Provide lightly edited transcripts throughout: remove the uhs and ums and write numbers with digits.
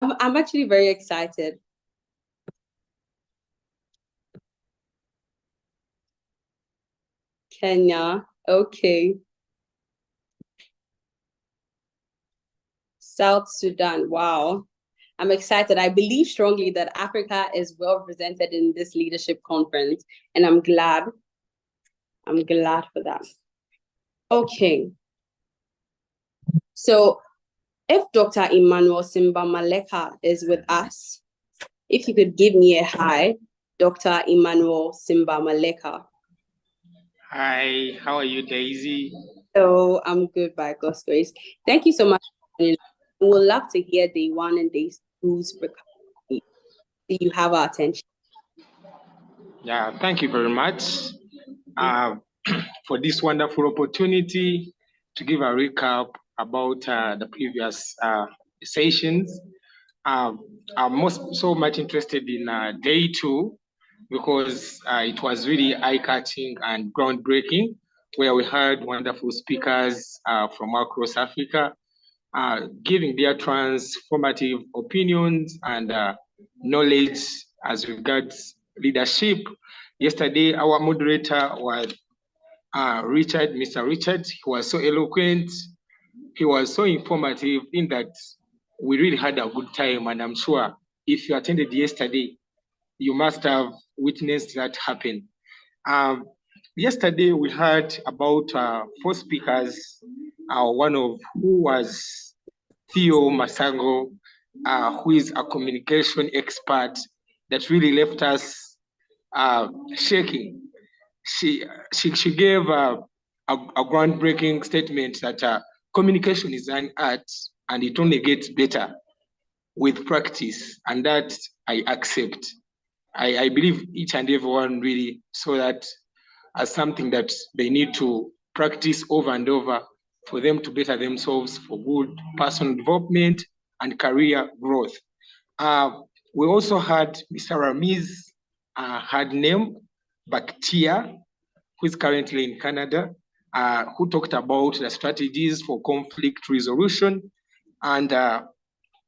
I'm actually very excited. Kenya, okay. South Sudan, wow. I'm excited. I believe strongly that Africa is well represented in this leadership conference, and I'm glad. I'm glad for that. Okay. So if Dr. Emmanuel Simba Maleka is with us, if you could give me a hi, Dr. Emmanuel Simba Maleka. Hi, how are you, Daisy? So I'm good by God's grace. Thank you so much. We would love to hear day one and day two's recovery. Do you have our attention? Yeah, thank you very much for this wonderful opportunity to give a recap about the previous sessions. I'm so much interested in day two because it was really eye-catching and groundbreaking, where we heard wonderful speakers from across Africa giving their transformative opinions and knowledge as regards leadership. Yesterday, our moderator was Richard, Mr. Richard. He was so eloquent. He was so informative in that we really had a good time. And I'm sure if you attended yesterday, you must have witnessed that happen. Yesterday, we heard about four speakers, one of who was Theo Masango, who is a communication expert that really left us shaking. She gave a groundbreaking statement that communication is an art and it only gets better with practice, and that I accept. I believe each and everyone really saw that as something that they need to practice over and over for them to better themselves for good personal development and career growth. We also had Mr. Ramiz had name Baktia, who is currently in Canada, who talked about the strategies for conflict resolution. And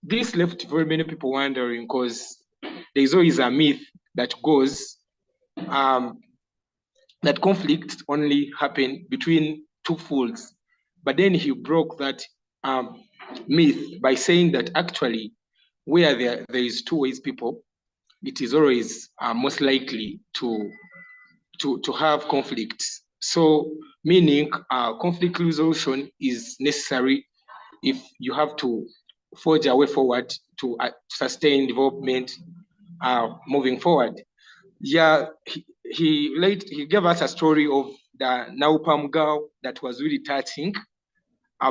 this left very many people wondering because there's always a myth that goes that conflicts only happen between two fools. But then he broke that myth by saying that actually, where there is two ways people, it is always most likely to have conflicts. So, meaning conflict resolution is necessary if you have to forge a way forward to sustain development moving forward. Yeah, he gave us a story of the Naupam girl that was really touching,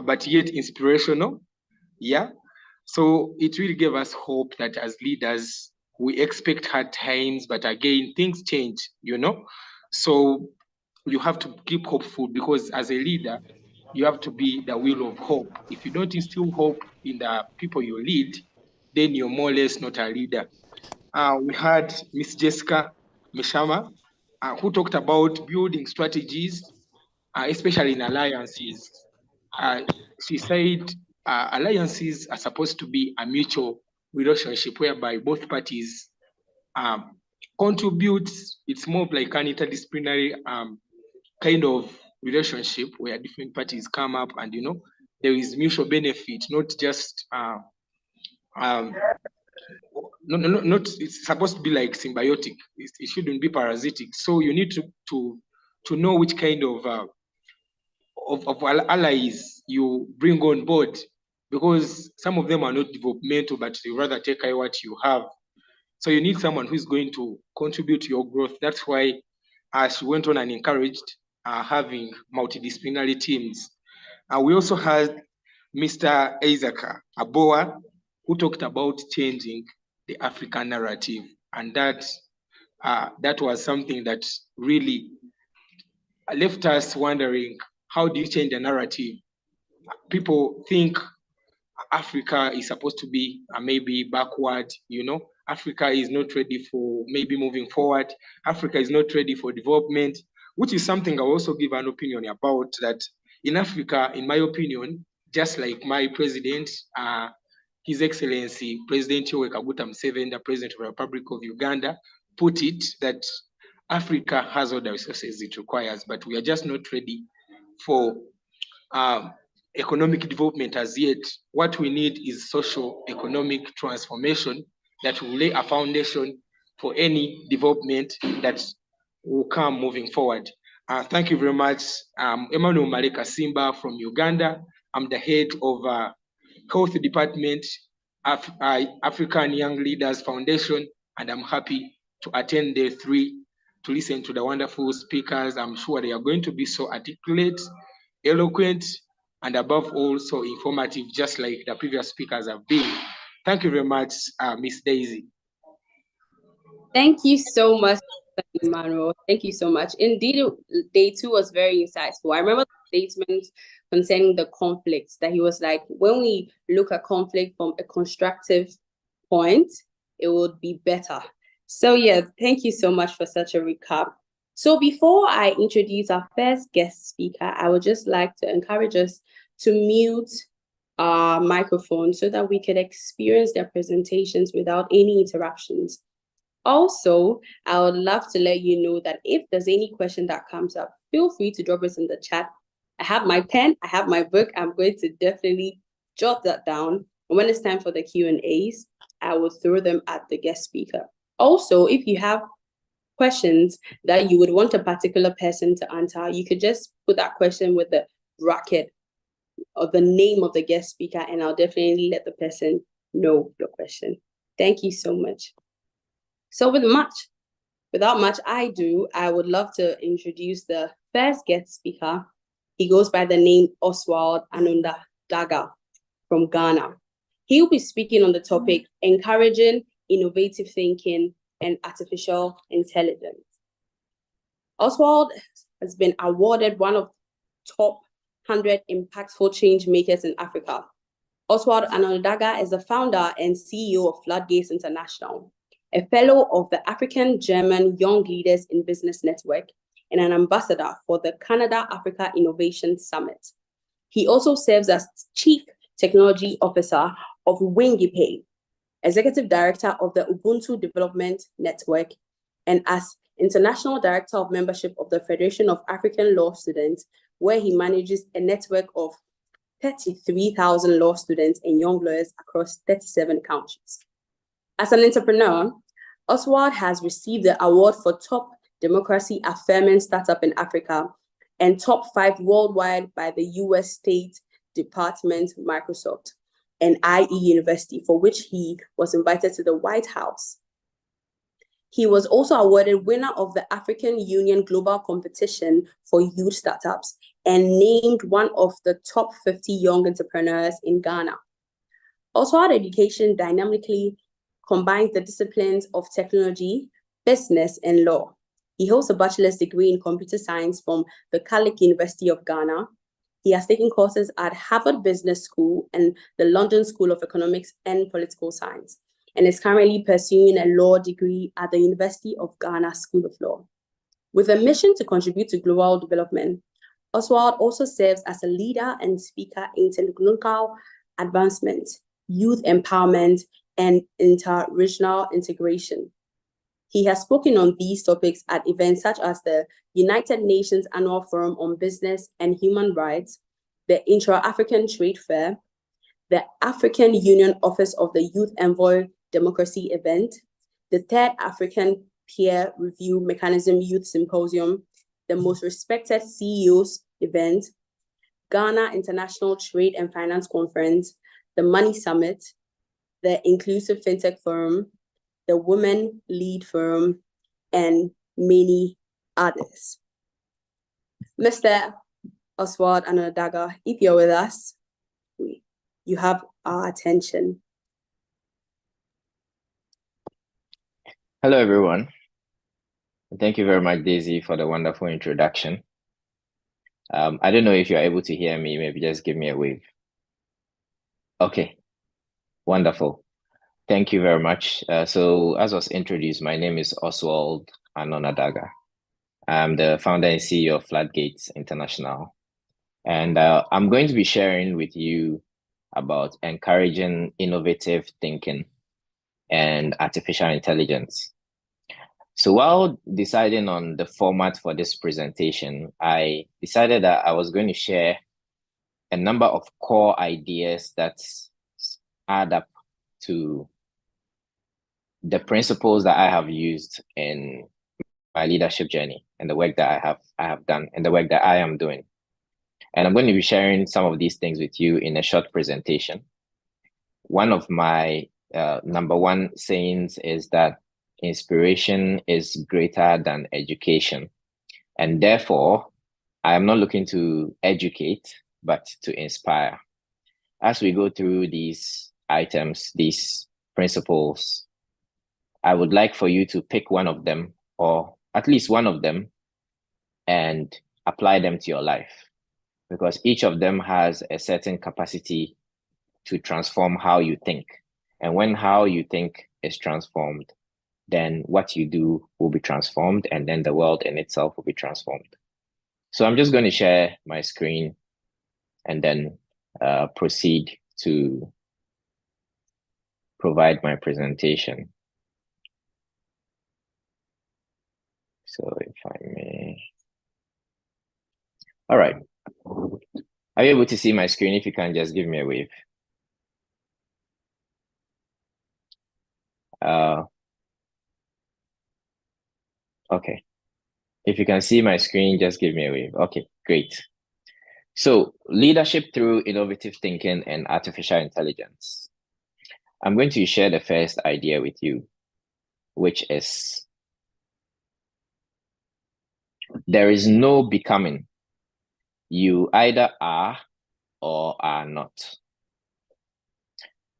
but yet inspirational. Yeah, so it really gave us hope that as leaders we expect hard times, but again things change. So you have to keep hopeful because as a leader you have to be the wheel of hope. If you don't instill hope in the people you lead, then you're more or less not a leader. We had Miss Jessica Mishama, who talked about building strategies, especially in alliances. She said alliances are supposed to be a mutual relationship whereby both parties contribute. It's more of like an interdisciplinary kind of relationship where different parties come up and there is mutual benefit, not just not it's supposed to be like symbiotic. It shouldn't be parasitic. So you need to know which kind of allies you bring on board, because some of them are not developmental, but they rather take away what you have. So you need someone who's going to contribute to your growth. That's why she went on and encouraged having multidisciplinary teams. We also had Mr. Isaac Aboa, who talked about changing the African narrative. And that was something that really left us wondering, how do you change the narrative? People think Africa is supposed to be maybe backward, Africa is not ready for maybe moving forward. Africa is not ready for development, which is something I also give an opinion about, that in Africa, in my opinion, just like my president, His Excellency President Yoweri Kaguta Museveni, the President of the Republic of Uganda, put it that Africa has all the resources it requires, but we are just not ready for economic development as yet. What we need is social economic transformation that will lay a foundation for any development that will come moving forward. Thank you very much. Emmanuel Maleka Simba from Uganda. I'm the head of Health Department, African Young Leaders Foundation, and I'm happy to attend day 3 to listen to the wonderful speakers. I'm sure they are going to be so articulate, eloquent, and above all, so informative, just like the previous speakers have been. Thank you very much, Miss Daisy. Thank you so much, Emmanuel. Thank you so much. Indeed, day 2 was very insightful. I remember the statement concerning the conflicts that he was like, when we look at conflict from a constructive point, it would be better. So yeah, thank you so much for such a recap. So before I introduce our first guest speaker, I would just like to encourage us to mute our microphone so that we can experience their presentations without any interruptions. Also, I would love to let you know that if there's any question that comes up, feel free to drop us in the chat. I have my pen, I have my book. I'm going to definitely jot that down. And when it's time for the Q&As, I will throw them at the guest speaker. Also, if you have questions that you would want a particular person to answer, you could just put that question with the bracket or the name of the guest speaker, and I'll definitely let the person know your question. Thank you so much. So without much ado, I would love to introduce the first guest speaker. He goes by the name Oswald Anonadaga from Ghana. He will be speaking on the topic, encouraging innovative thinking and artificial intelligence. Oswald has been awarded one of top 100 impactful change makers in Africa. Oswald Anonadaga is the founder and CEO of Floodgates International, a fellow of the African-German Young Leaders in Business Network, and an ambassador for the Canada-Africa Innovation Summit. He also serves as Chief Technology Officer of Wingipay, Executive Director of the Ubuntu Development Network, and as International Director of Membership of the Federation of African Law Students, where he manages a network of 33,000 law students and young lawyers across 37 countries. As an entrepreneur, Oswald has received the award for Top Democracy Affirming Startup in Africa and Top 5 worldwide by the US State Department, Microsoft, and IE University, for which he was invited to the White House. He was also awarded winner of the African Union Global Competition for Youth Startups and named one of the top 50 young entrepreneurs in Ghana. Oswald education dynamically combines the disciplines of technology, business, and law. He holds a bachelor's degree in computer science from the Catholic University of Ghana. He has taken courses at Harvard Business School and the London School of Economics and Political Science, and is currently pursuing a law degree at the University of Ghana School of Law. With a mission to contribute to global development, Oswald also serves as a leader and speaker in technological advancement, youth empowerment, and interregional integration. He has spoken on these topics at events such as the United Nations Annual Forum on Business and Human Rights, the Intra-African Trade Fair, the African Union Office of the Youth Envoy Democracy event, the Third African Peer Review Mechanism Youth Symposium, the Most Respected CEOs event, Ghana International Trade and Finance Conference, the Money Summit, the Inclusive FinTech Forum, the Women Lead Forum, and many others. Mr. Oswald Anonadaga, if you're with us, you have our attention. Hello, everyone. Thank you very much, Daisy, for the wonderful introduction. I don't know if you're able to hear me. Maybe just give me a wave. Okay, wonderful. Thank you very much. So as was introduced, my name is Oswald Anonadaga. I'm the founder and CEO of Floodgates International. And I'm going to be sharing with you about encouraging innovative thinking and artificial intelligence. So while deciding on the format for this presentation, I decided that I was going to share a number of core ideas that add up to the principles that I have used in my leadership journey and the work that I have done and the work that I am doing. And I'm going to be sharing some of these things with you in a short presentation. One of my number one sayings is that inspiration is greater than education. And therefore, I am not looking to educate, but to inspire. As we go through these items, these principles, I would like for you to pick one of them, or at least one of them, and apply them to your life, because each of them has a certain capacity to transform how you think. And when how you think is transformed, then what you do will be transformed, and then the world in itself will be transformed. So I'm just going to share my screen and then proceed to provide my presentation. So if I may. All right. Are you able to see my screen? If you can, just give me a wave. Okay. If you can see my screen, just give me a wave. Okay, great. So leadership through innovative thinking and artificial intelligence. I'm going to share the first idea with you, which is there is no becoming. You either are or are not.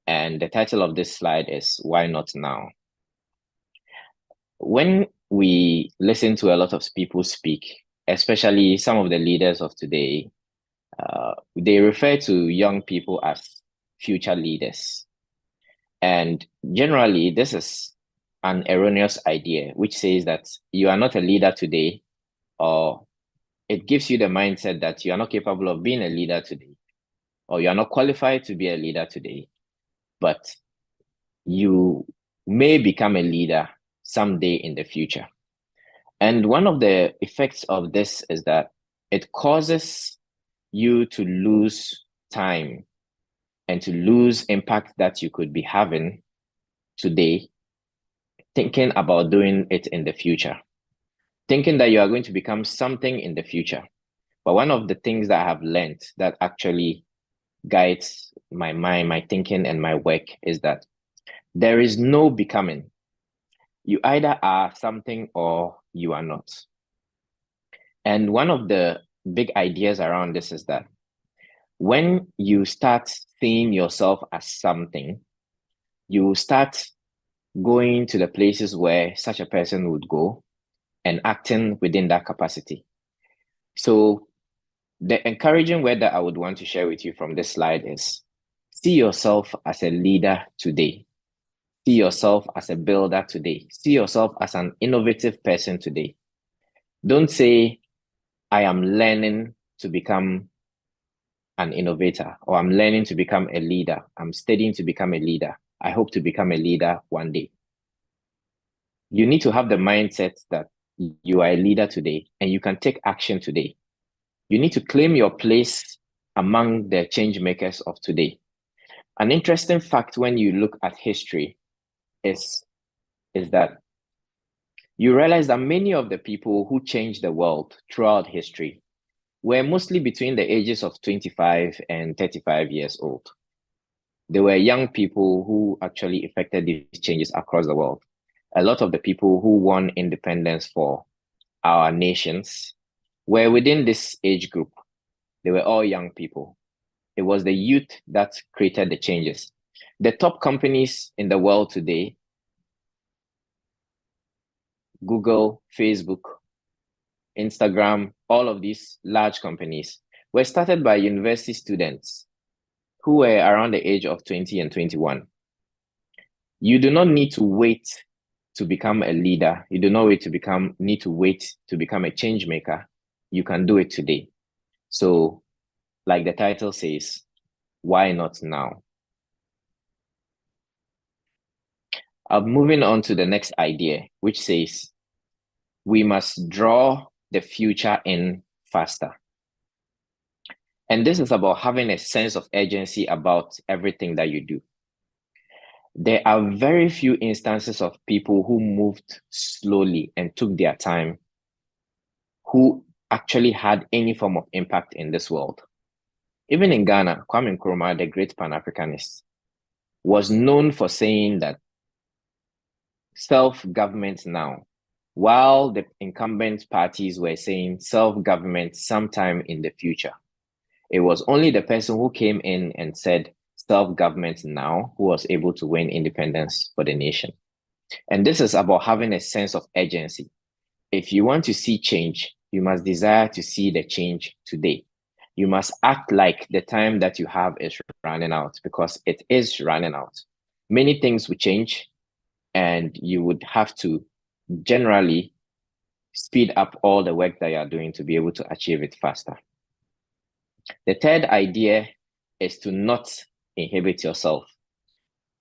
And the title of this slide is Why Not Now? When we listen to a lot of people speak, especially some of the leaders of today, they refer to young people as future leaders. And generally, this is an erroneous idea, which says that you are not a leader today, or it gives you the mindset that you are not capable of being a leader today, or you are not qualified to be a leader today, but you may become a leader someday in the future. And one of the effects of this is that it causes you to lose time and to lose impact that you could be having today, thinking about doing it in the future, thinking that you are going to become something in the future. But one of the things that I have learned that actually guides my mind, my thinking, and my work is that there is no becoming. You either are something or you are not. And one of the big ideas around this is that when you start seeing yourself as something, you start going to the places where such a person would go and acting within that capacity. So the encouraging word that I would want to share with you from this slide is see yourself as a leader today. See yourself as a builder today. See yourself as an innovative person today. Don't say, I am learning to become an innovator, or I'm learning to become a leader. I'm studying to become a leader. I hope to become a leader one day. You need to have the mindset that you are a leader today and you can take action today. You need to claim your place among the change makers of today. An interesting fact when you look at history is that you realize that many of the people who changed the world throughout history were mostly between the ages of 25 and 35 years old. They were young people who actually effected these changes across the world. A lot of the people who won independence for our nations were within this age group. They were all young people. It was the youth that created the changes. The top companies in the world today, Google, Facebook, Instagram, all of these large companies were started by university students who were around the age of 20 and 21. You do not need to wait to become a leader. You do not need to wait to become a change maker. You can do it today. So, like the title says, Why not now? Moving on to the next idea, which says, we must draw the future in faster. And this is about having a sense of urgency about everything that you do. There are very few instances of people who moved slowly and took their time, who actually had any form of impact in this world. Even in Ghana, Kwame Nkrumah, the great Pan-Africanist, was known for saying that self-government now, while the incumbent parties were saying self-government sometime in the future. It was only the person who came in and said self-government now who was able to win independence for the nation. And this is about having a sense of urgency. If you want to see change, you must desire to see the change today. You must act like the time that you have is running out, because it is running out. Many things will change, and you would have to generally speed up all the work that you are doing to be able to achieve it faster. The third idea is to not inhibit yourself.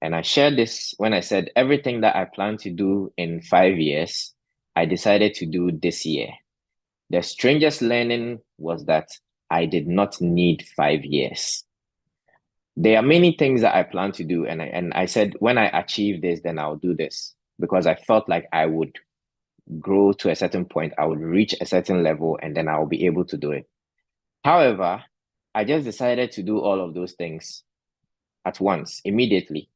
And I shared this when I said everything that I plan to do in 5 years, I decided to do this year. The strangest learning was that I did not need 5 years. There are many things that I plan to do, and I said, when I achieve this, then I'll do this, because I felt like I would grow to a certain point, I would reach a certain level, and then I'll be able to do it. However, I just decided to do all of those things at once, immediately.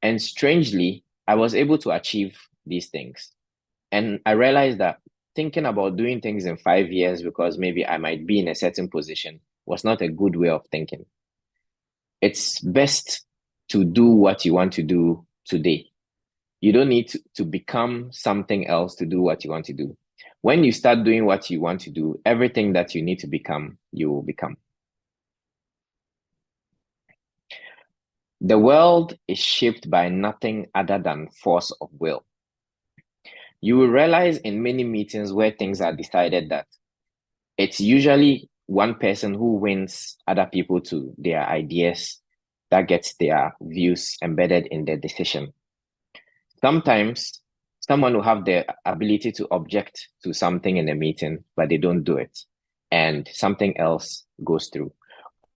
And strangely, I was able to achieve these things. And I realized that thinking about doing things in 5 years because maybe I might be in a certain position was not a good way of thinking. It's best to do what you want to do today. You don't need to become something else to do what you want to do. When you start doing what you want to do, everything that you need to become, you will become. The world is shaped by nothing other than force of will. You will realize in many meetings where things are decided that it's usually one person who wins other people to their ideas that gets their views embedded in their decision. Sometimes someone will have the ability to object to something in a meeting, but they don't do it, and something else goes through.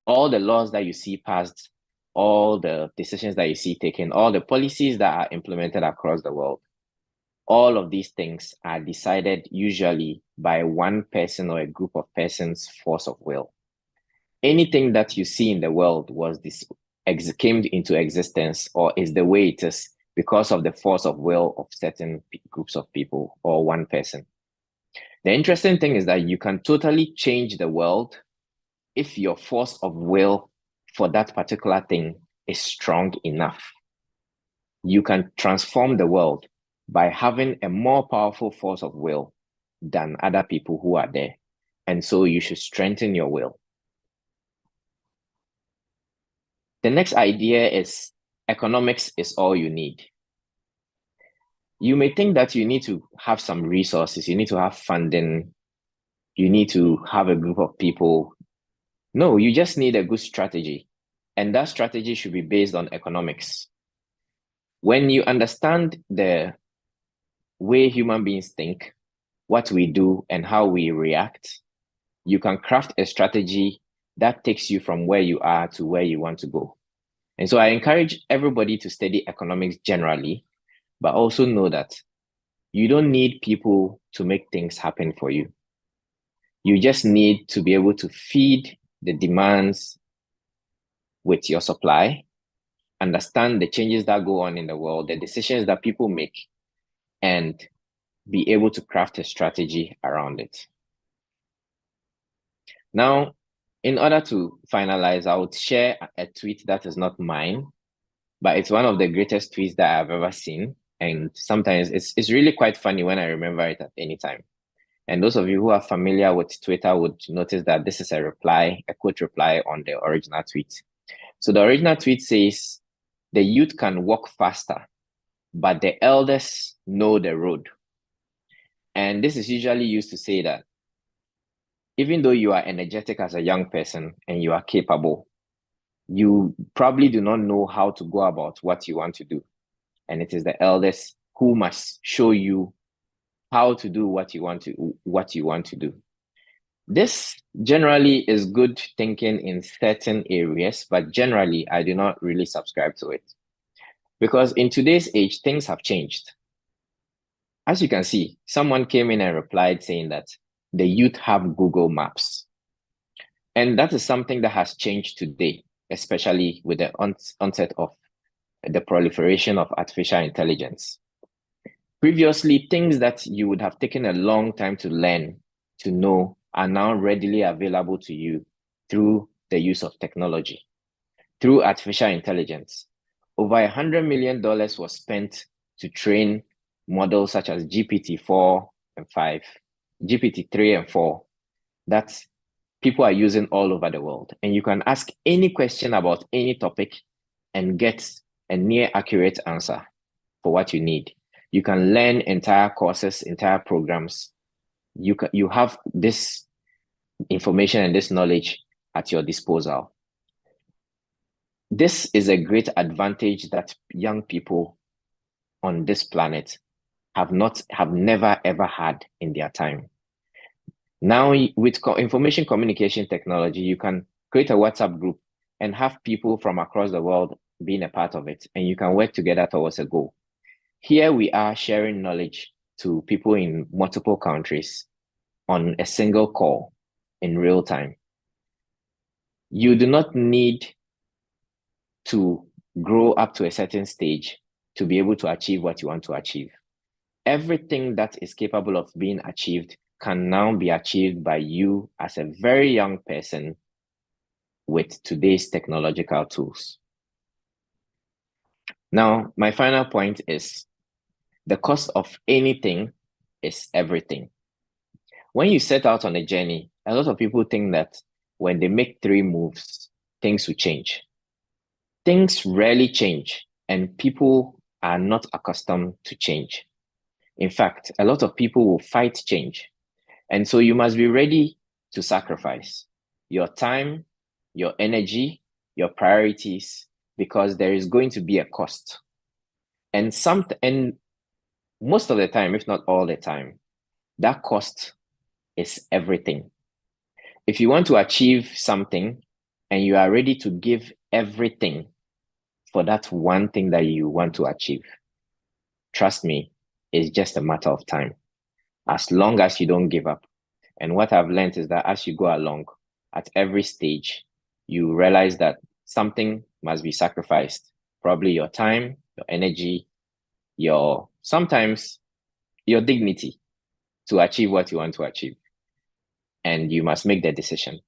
All the laws that you see passed, all the decisions that you see taken, all the policies that are implemented across the world, all of these things are decided usually by one person or a group of persons' force of will. Anything that you see in the world came into existence or is the way it is because of the force of will of certain groups of people or one person. The interesting thing is that you can totally change the world if your force of will for that particular thing is strong enough. You can transform the world by having a more powerful force of will than other people who are there. And so you should strengthen your will. The next idea is economics is all you need. You may think that you need to have some resources, you need to have funding, you need to have a group of people. No, you just need a good strategy. And that strategy should be based on economics. When you understand the way human beings think, what we do, and how we react, you can craft a strategy that takes you from where you are to where you want to go. And so I encourage everybody to study economics generally, but also know that you don't need people to make things happen for you. You just need to be able to feed the demands with your supply, understand the changes that go on in the world, the decisions that people make, and be able to craft a strategy around it. Now, in order to finalize, I would share a tweet that is not mine, but it's one of the greatest tweets that I've ever seen. And sometimes it's really quite funny when I remember it at any time. And those of you who are familiar with Twitter would notice that this is a quote reply on the original tweet. So the original tweet says, "The youth can walk faster, but the elders know the road." And this is usually used to say that even though you are energetic as a young person and you are capable, you probably do not know how to go about what you want to do. And it is the elders who must show you how to do what you want to do. This generally is good thinking in certain areas, but generally I do not really subscribe to it. Because in today's age, things have changed. As you can see, someone came in and replied saying that the youth have Google Maps. And that is something that has changed today, especially with the onset of the proliferation of artificial intelligence. Previously, things that you would have taken a long time to learn, to know, are now readily available to you through the use of technology, through artificial intelligence. Over $100 million was spent to train models such as GPT-4 and 5, GPT-3 and 4, that people are using all over the world. And you can ask any question about any topic and get a near accurate answer for what you need. You can learn entire courses, entire programs. You have this information and this knowledge at your disposal. This is a great advantage that young people on this planet have never ever had in their time. Now, with information communication technology, you can create a WhatsApp group and have people from across the world being a part of it, and you can work together towards a goal. Here we are sharing knowledge to people in multiple countries on a single call in real time. You do not need to grow up to a certain stage to be able to achieve what you want to achieve. Everything that is capable of being achieved can now be achieved by you as a very young person with today's technological tools. Now, my final point is the cost of anything is everything. When you set out on a journey, a lot of people think that when they make 3 moves, things will change. Things rarely change, and people are not accustomed to change. In fact, a lot of people will fight change. And so you must be ready to sacrifice your time, your energy, your priorities, because there is going to be a cost. And most of the time, if not all the time, that cost is everything. If you want to achieve something and you are ready to give everything for that one thing that you want to achieve, trust me, it's just a matter of time, as long as you don't give up. And what I've learned is that as you go along, at every stage, you realize that something must be sacrificed. Probably your time, your energy, sometimes your dignity to achieve what you want to achieve. And you must make the decision.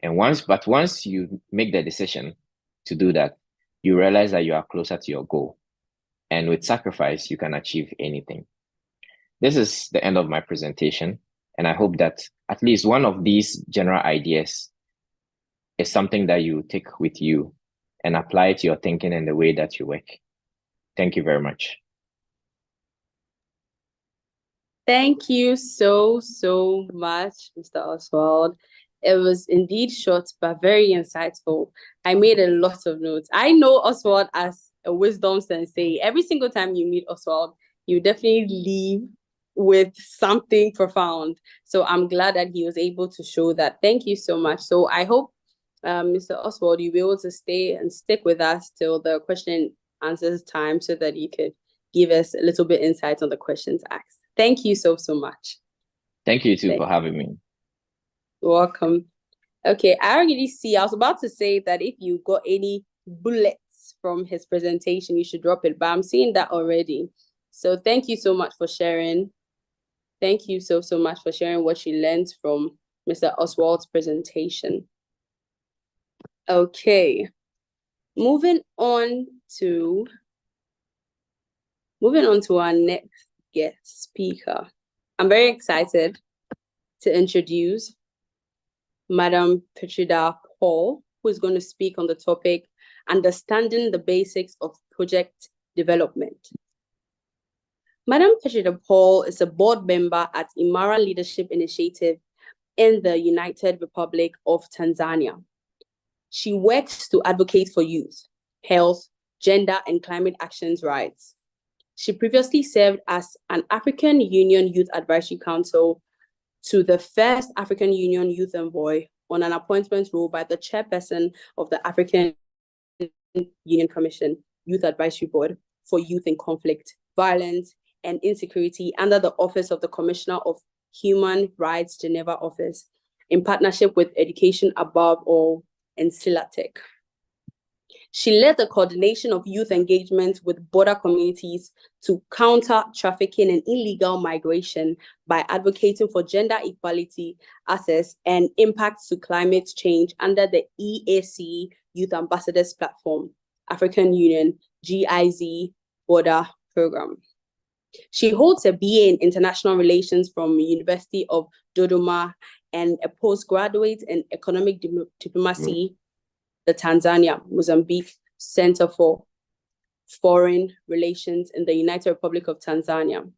And once you make the decision to do that, you realize that you are closer to your goal. And with sacrifice, you can achieve anything. This is the end of my presentation. And I hope that at least one of these general ideas is something that you take with you and apply to your thinking and the way that you work. Thank you very much. Thank you so much, Mr. Oswald. It was indeed short, but very insightful. I made a lot of notes. I know Oswald as a wisdom sensei. Every single time you meet Oswald, you definitely leave with something profound. So I'm glad that he was able to show that. Thank you so much. So I hope, Mr. Oswald, you'll be able to stay and stick with us till the question and answers time so that you could give us a little bit insight on the questions asked. Thank you so much. Thank you too for having me. You're welcome. Okay, I already see. I was about to say that if you got any bullets from his presentation, you should drop it, but I'm seeing that already. So thank you so much for sharing. Thank you so much for sharing what you learned from Mr. Oswald's presentation. Okay, moving on to our next guest speaker. I'm very excited to introduce Madam Petrida Paul, who is going to speak on the topic, Understanding the Basics of Project Development. Madam Petrida Paul is a board member at Imara Leadership Initiative in the United Republic of Tanzania. She works to advocate for youth, health, gender, and climate actions rights. She previously served as an African Union Youth Advisory Council to the first African Union Youth Envoy on an appointment role by the chairperson of the African Union Commission Youth Advisory Board for Youth in Conflict, Violence, and Insecurity under the Office of the Commissioner of Human Rights Geneva Office, in partnership with Education Above All and Silatech. She led the coordination of youth engagement with border communities to counter trafficking and illegal migration by advocating for gender equality, access, and impacts to climate change under the EAC Youth Ambassadors Platform, African Union, GIZ Border Program. She holds a BA in International Relations from the University of Dodoma and a postgraduate in Economic Diplomacy, the Tanzania Mozambique Center for Foreign Relations in the United Republic of Tanzania.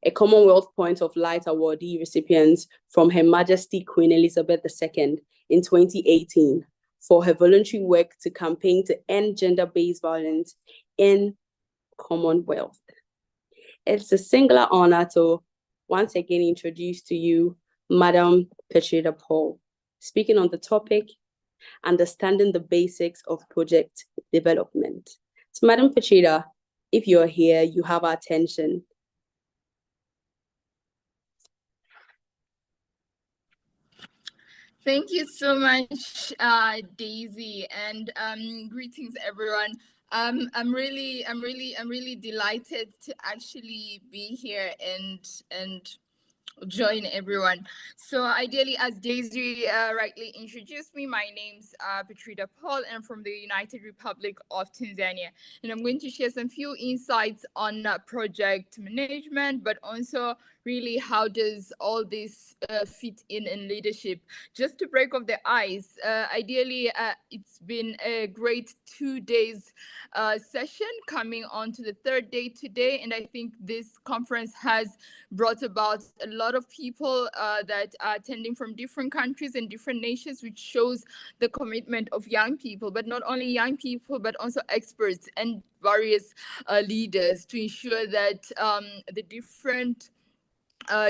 A Commonwealth Point of Light awardee recipient from Her Majesty Queen Elizabeth II in 2018 for her voluntary work to campaign to end gender-based violence in Commonwealth. It's a singular honor to once again introduce to you Madam Petrita Paul, speaking on the topic, understanding the basics of project development. So Madam Petrita, if you're here, you have our attention. Thank you so much, Daisy, and greetings, everyone. I'm really delighted to actually be here and join everyone. So ideally, as Daisy rightly introduced me, my name's Petrita Paul, and I'm from the United Republic of Tanzania. And I'm going to share some few insights on project management, but also really how does all this fit in leadership. Just to break off the ice, ideally, it's been a great 2 days session coming on to the third day today. And I think this conference has brought about a lot of people that are attending from different countries and different nations, which shows the commitment of young people, but not only young people, but also experts and various leaders to ensure that the different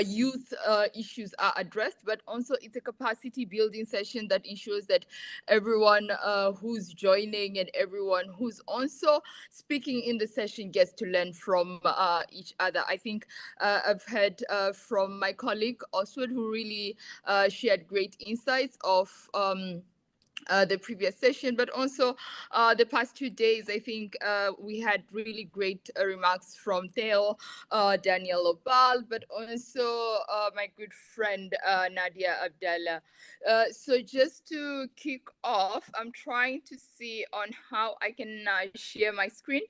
youth issues are addressed, but also it's a capacity building session that ensures that everyone who's joining and everyone who's also speaking in the session gets to learn from each other. I think I've heard from my colleague Oswald, who really shared great insights of the previous session, but also the past 2 days. I think we had really great remarks from Theo, Daniel Obal, but also my good friend Nadia Abdallah. So just to kick off, I'm trying to see on how I can share my screen.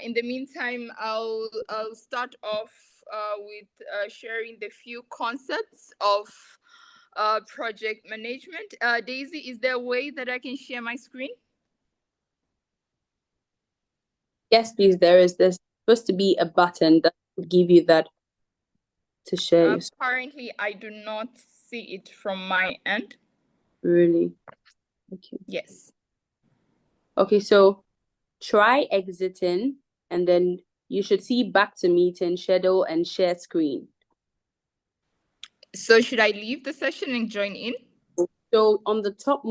In the meantime, I'll start off with sharing the few concepts of project management. Daisy, is there a way that I can share my screen? Yes, please. There's supposed to be a button that will give you that to share your screen. Apparently, I do not see it from my end. Really? Okay. Yes. Okay, so try exiting, and then you should see back to meeting, schedule, and share screen. So should I leave the session and join in? So on the top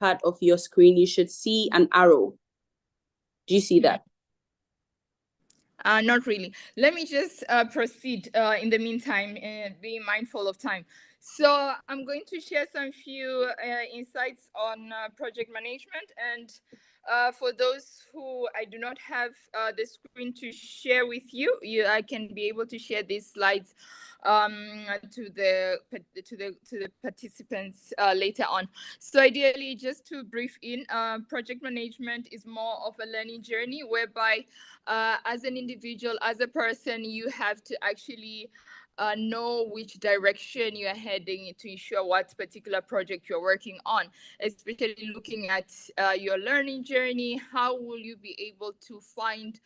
part of your screen, you should see an arrow. Do you see that? Not really. Let me just proceed in the meantime and be mindful of time. So I'm going to share some few insights on project management. And for those who I do not have the screen to share with you, I can be able to share these slides to the participants later on. So ideally, just to brief in, project management is more of a learning journey whereby as an individual, as a person, you have to actually know which direction you are heading to ensure what particular project you're working on, especially looking at your learning journey. How will you be able to find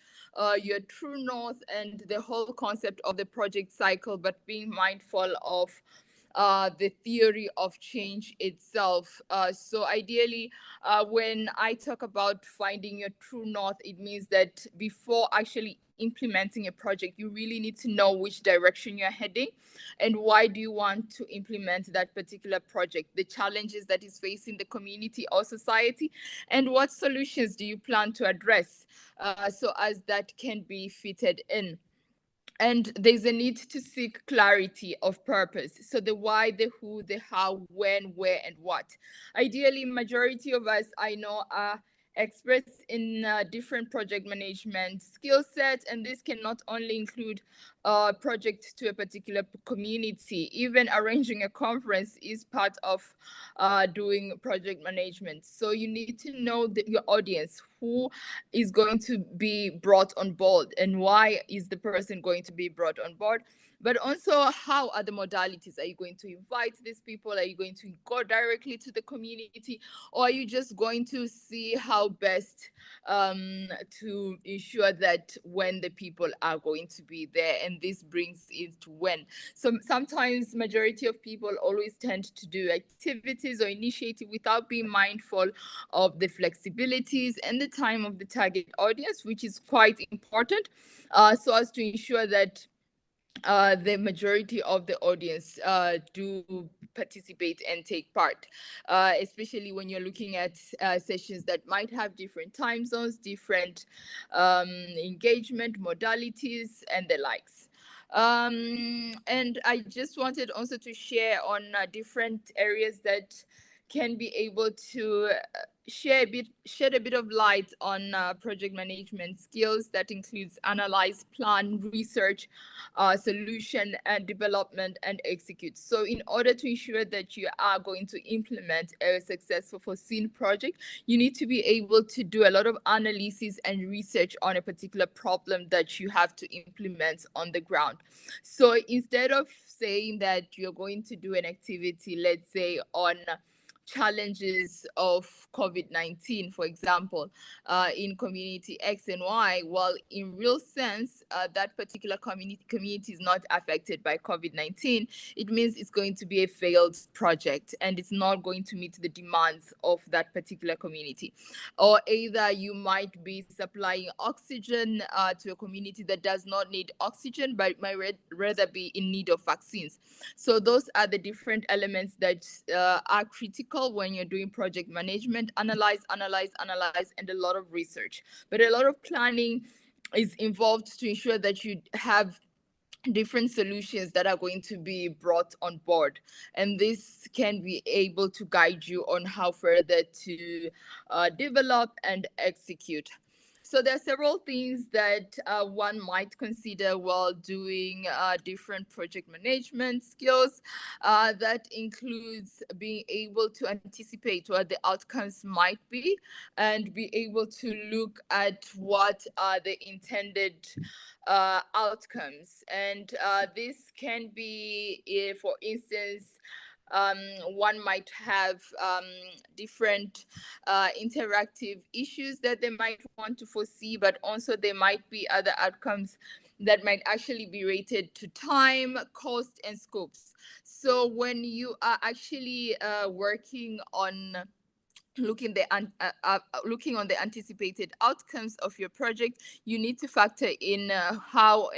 your true north and the whole concept of the project cycle, but being mindful of the theory of change itself. So ideally, when I talk about finding your true north, it means that before actually implementing a project, you really need to know which direction you're heading and why do you want to implement that particular project, the challenges that is facing the community or society, and what solutions do you plan to address, so as that can be fitted in. And there's a need to seek clarity of purpose. So the why, the who, the how, when, where, and what. Ideally, majority of us I know are experts in different project management skill sets, and this can not only include project to a particular community. Even arranging a conference is part of doing project management. So you need to know your audience, who is going to be brought on board and why is the person going to be brought on board, but also how are the modalities. Are you going to invite these people? Are you going to go directly to the community, or are you just going to see how best to ensure that when the people are going to be there? And this brings it to when. So sometimes majority of people always tend to do activities or initiative without being mindful of the flexibilities and the time of the target audience, which is quite important, so as to ensure that the majority of the audience do participate and take part, especially when you're looking at sessions that might have different time zones, different engagement modalities, and the likes. And I just wanted also to share on different areas that can be able to shed a bit of light on project management skills. That includes analyze, plan, research, solution and development, and execute. So in order to ensure that you are going to implement a successful foreseen project, you need to be able to do a lot of analysis and research on a particular problem that you have to implement on the ground. So instead of saying that you're going to do an activity, let's say on challenges of COVID-19, for example, in community X and Y, well, in real sense, that particular community is not affected by COVID-19, it means it's going to be a failed project and it's not going to meet the demands of that particular community. Or either you might be supplying oxygen to a community that does not need oxygen, but might rather be in need of vaccines. So those are the different elements that are critical when you're doing project management. Analyze, and a lot of research. But a lot of planning is involved to ensure that you have different solutions that are going to be brought on board, and this can be able to guide you on how further to develop and execute. So there are several things that one might consider while doing different project management skills. That includes being able to anticipate what the outcomes might be and be able to look at what are the intended outcomes. And this can be, for instance, one might have different interactive issues that they might want to foresee, but also there might be other outcomes that might actually be rated to time, cost, and scopes. So when you are actually working on looking on the anticipated outcomes of your project, you need to factor in how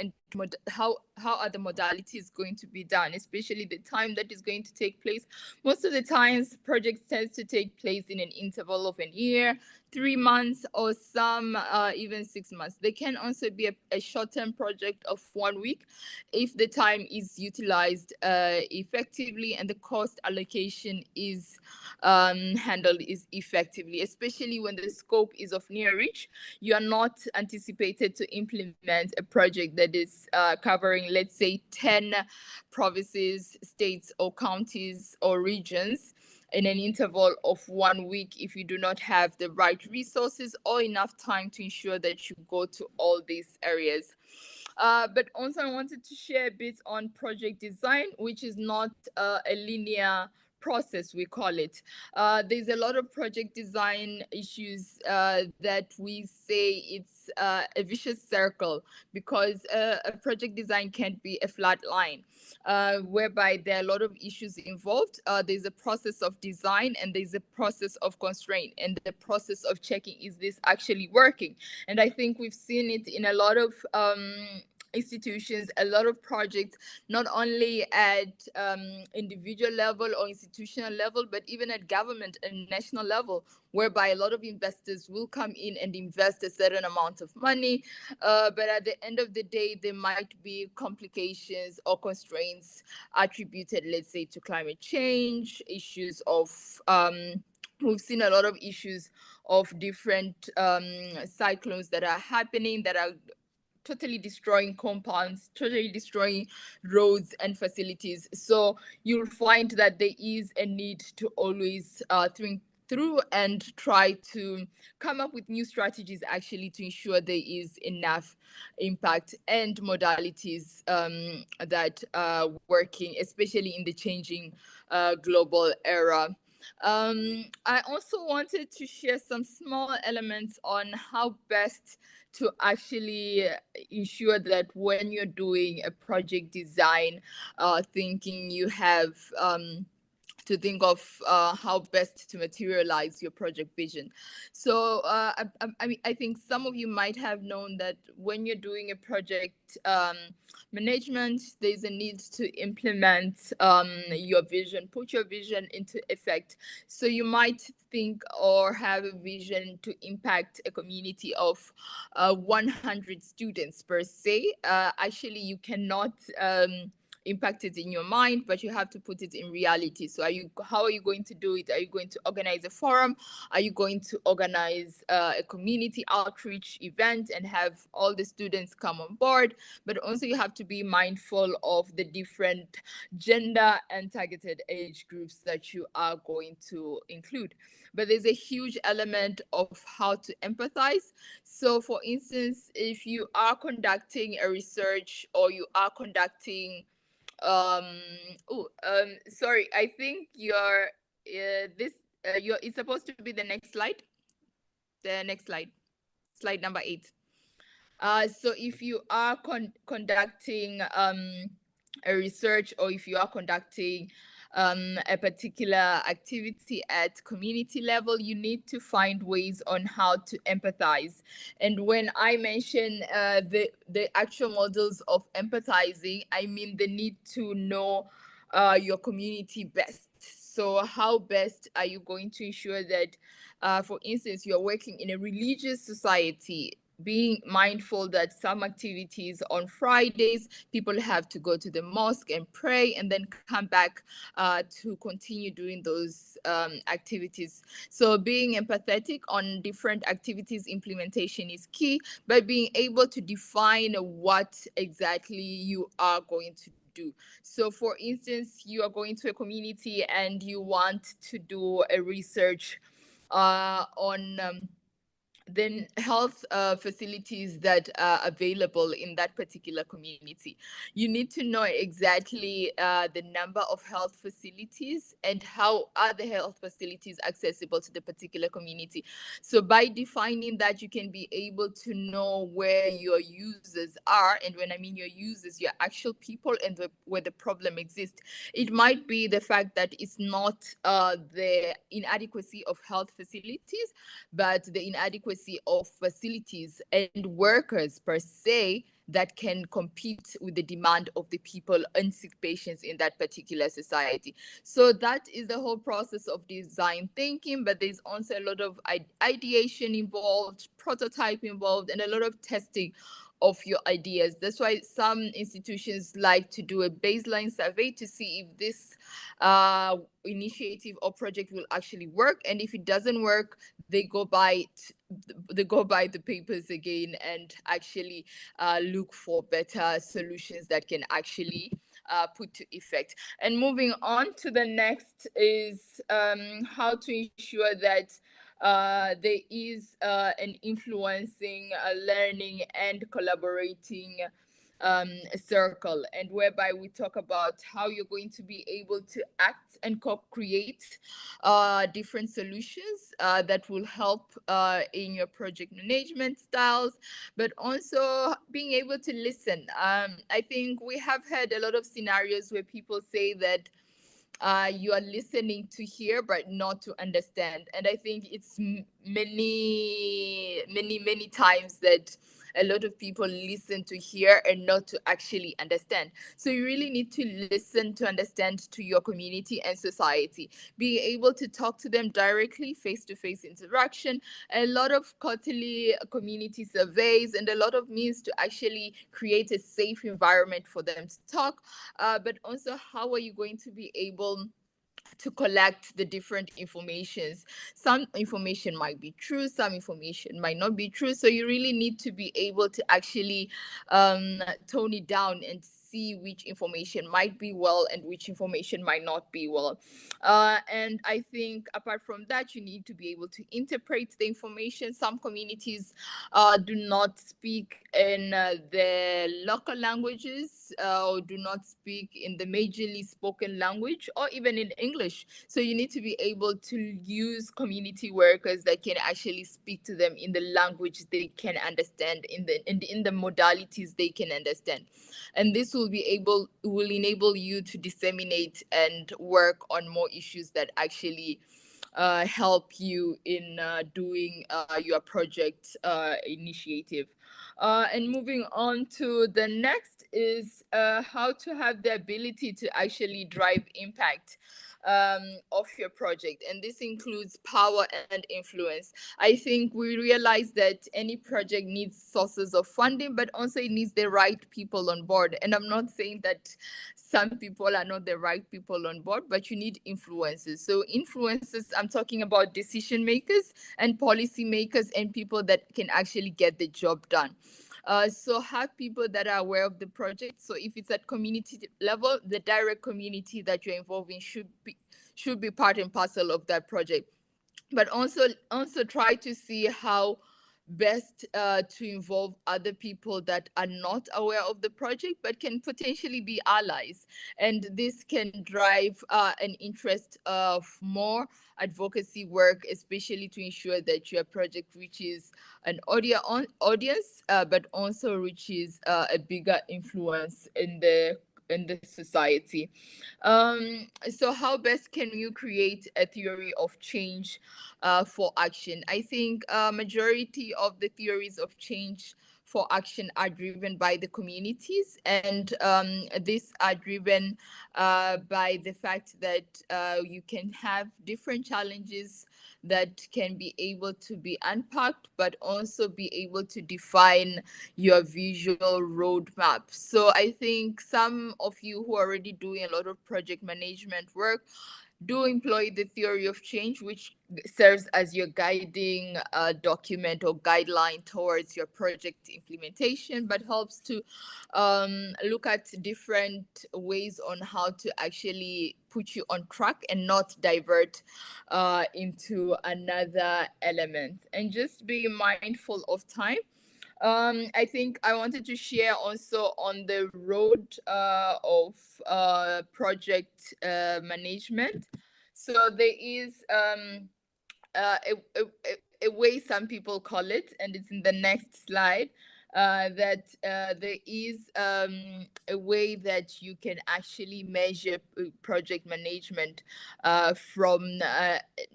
are the modalities going to be done, especially the time that is going to take place. Most of the times projects tend to take place in an interval of an year, 3 months, or some even 6 months. They can also be a short-term project of 1 week if the time is utilized effectively and the cost allocation is handled effectively, especially when the scope is of near reach. You are not anticipated to implement a project that is covering, let's say, 10 provinces, states, or counties or regions in an interval of 1 week if you do not have the right resources or enough time to ensure that you go to all these areas. But also I wanted to share a bit on project design, which is not a linear process, we call it. There's a lot of project design issues that we say it's a vicious circle, because a project design can't be a flat line, whereby there are a lot of issues involved. There's a process of design, and there's a process of constraint, and the process of checking, is this actually working? And I think we've seen it in a lot of institutions, a lot of projects, not only at individual level or institutional level, but even at government and national level, whereby a lot of investors will come in and invest a certain amount of money, but at the end of the day, there might be complications or constraints attributed, let's say, to climate change, issues of we've seen a lot of issues of different cyclones that are happening, that are totally destroying compounds, totally destroying roads and facilities. So you'll find that there is a need to always think through and try to come up with new strategies, actually, to ensure there is enough impact and modalities that are working, especially in the changing global era. I also wanted to share some small elements on how best to actually ensure that when you're doing a project design thinking, you have to think of how best to materialize your project vision. So I mean, I think some of you might have known that when you're doing a project management, there's a need to implement your vision, put your vision into effect. So you might think or have a vision to impact a community of 100 students per se. Actually, you cannot impact it in your mind, but you have to put it in reality. So how are you going to do it? Are you going to organize a forum? Are you going to organize a community outreach event and have all the students come on board? But also you have to be mindful of the different gender and targeted age groups that you are going to include. But there's a huge element of how to empathize. So for instance, if you are conducting a research, or you are conducting sorry, I think your it's supposed to be the next slide. The next slide, slide number 8. So if you are conducting a research, or if you are conducting a particular activity at community level, you need to find ways on how to empathize. And when I mention the actual models of empathizing, I mean the need to know your community best. So how best are you going to ensure that, for instance, you're working in a religious society, being mindful that some activities on Fridays, people have to go to the mosque and pray, and then come back to continue doing those activities. So being empathetic on different activities implementation is key, but being able to define what exactly you are going to do. So for instance, you are going to a community and you want to do a research on then health facilities that are available in that particular community. You need to know exactly the number of health facilities and how are the health facilities accessible to the particular community. So by defining that, you can be able to know where your users are. And when I mean your users, your actual people, and where the problem exists. It might be the fact that it's not the inadequacy of health facilities, but the inadequacy of facilities and workers per se that can compete with the demand of the people and sick patients in that particular society. So that is the whole process of design thinking, but there's also a lot of ideation involved, prototype involved, and a lot of testing of your ideas. That's why some institutions like to do a baseline survey to see if this initiative or project will actually work, and if it doesn't work, they go by the papers again and actually look for better solutions that can actually put to effect. And moving on to the next is how to ensure that there is an influencing, learning, and collaborating circle, and whereby we talk about how you're going to be able to act and co-create different solutions that will help in your project management styles, but also being able to listen. I think we have had a lot of scenarios where people say that you are listening to hear but not to understand, and I think it's many times that a lot of people listen to hear and not to actually understand. So you really need to listen to understand to your community and society, being able to talk to them directly, face-to-face interaction, a lot of quarterly community surveys, and a lot of means to actually create a safe environment for them to talk. But also, how are you going to be able to collect the different informations? Some information might be true, some information might not be true, so you really need to be able to actually tone it down and see which information might be well and which information might not be well. And I think apart from that, you need to be able to interpret the information. Some communities do not speak in the local languages, or do not speak in the majorly spoken language, or even in English. So you need to be able to use community workers that can actually speak to them in the language they can understand, in the modalities they can understand. And this will enable you to disseminate and work on more issues that actually help you in doing your project initiative. And moving on to the next is how to have the ability to actually drive impact of your project. And this includes power and influence. I think we realize that any project needs sources of funding, but also it needs the right people on board. And I'm not saying that some people are not the right people on board, but you need influencers. So influencers, I'm talking about decision makers and policy makers and people that can actually get the job done. So have people that are aware of the project. So if it's at community level, the direct community that you're involved in should be part and parcel of that project. But also try to see how best to involve other people that are not aware of the project but can potentially be allies, and this can drive an interest of more advocacy work, especially to ensure that your project reaches an audience, but also reaches a bigger influence in the society. So how best can you create a theory of change for action? I think majority of the theories of change for action are driven by the communities, and these are driven by the fact that you can have different challenges that can be able to be unpacked, but also be able to define your visual roadmap. So I think some of you who are already doing a lot of project management work do employ the theory of change, which serves as your guiding document or guideline towards your project implementation, but helps to look at different ways on how to actually put you on track and not divert into another element. And just be mindful of time. I think I wanted to share also on the road of project management. So there is a way some people call it, and it's in the next slide, that there is a way that you can actually measure project management from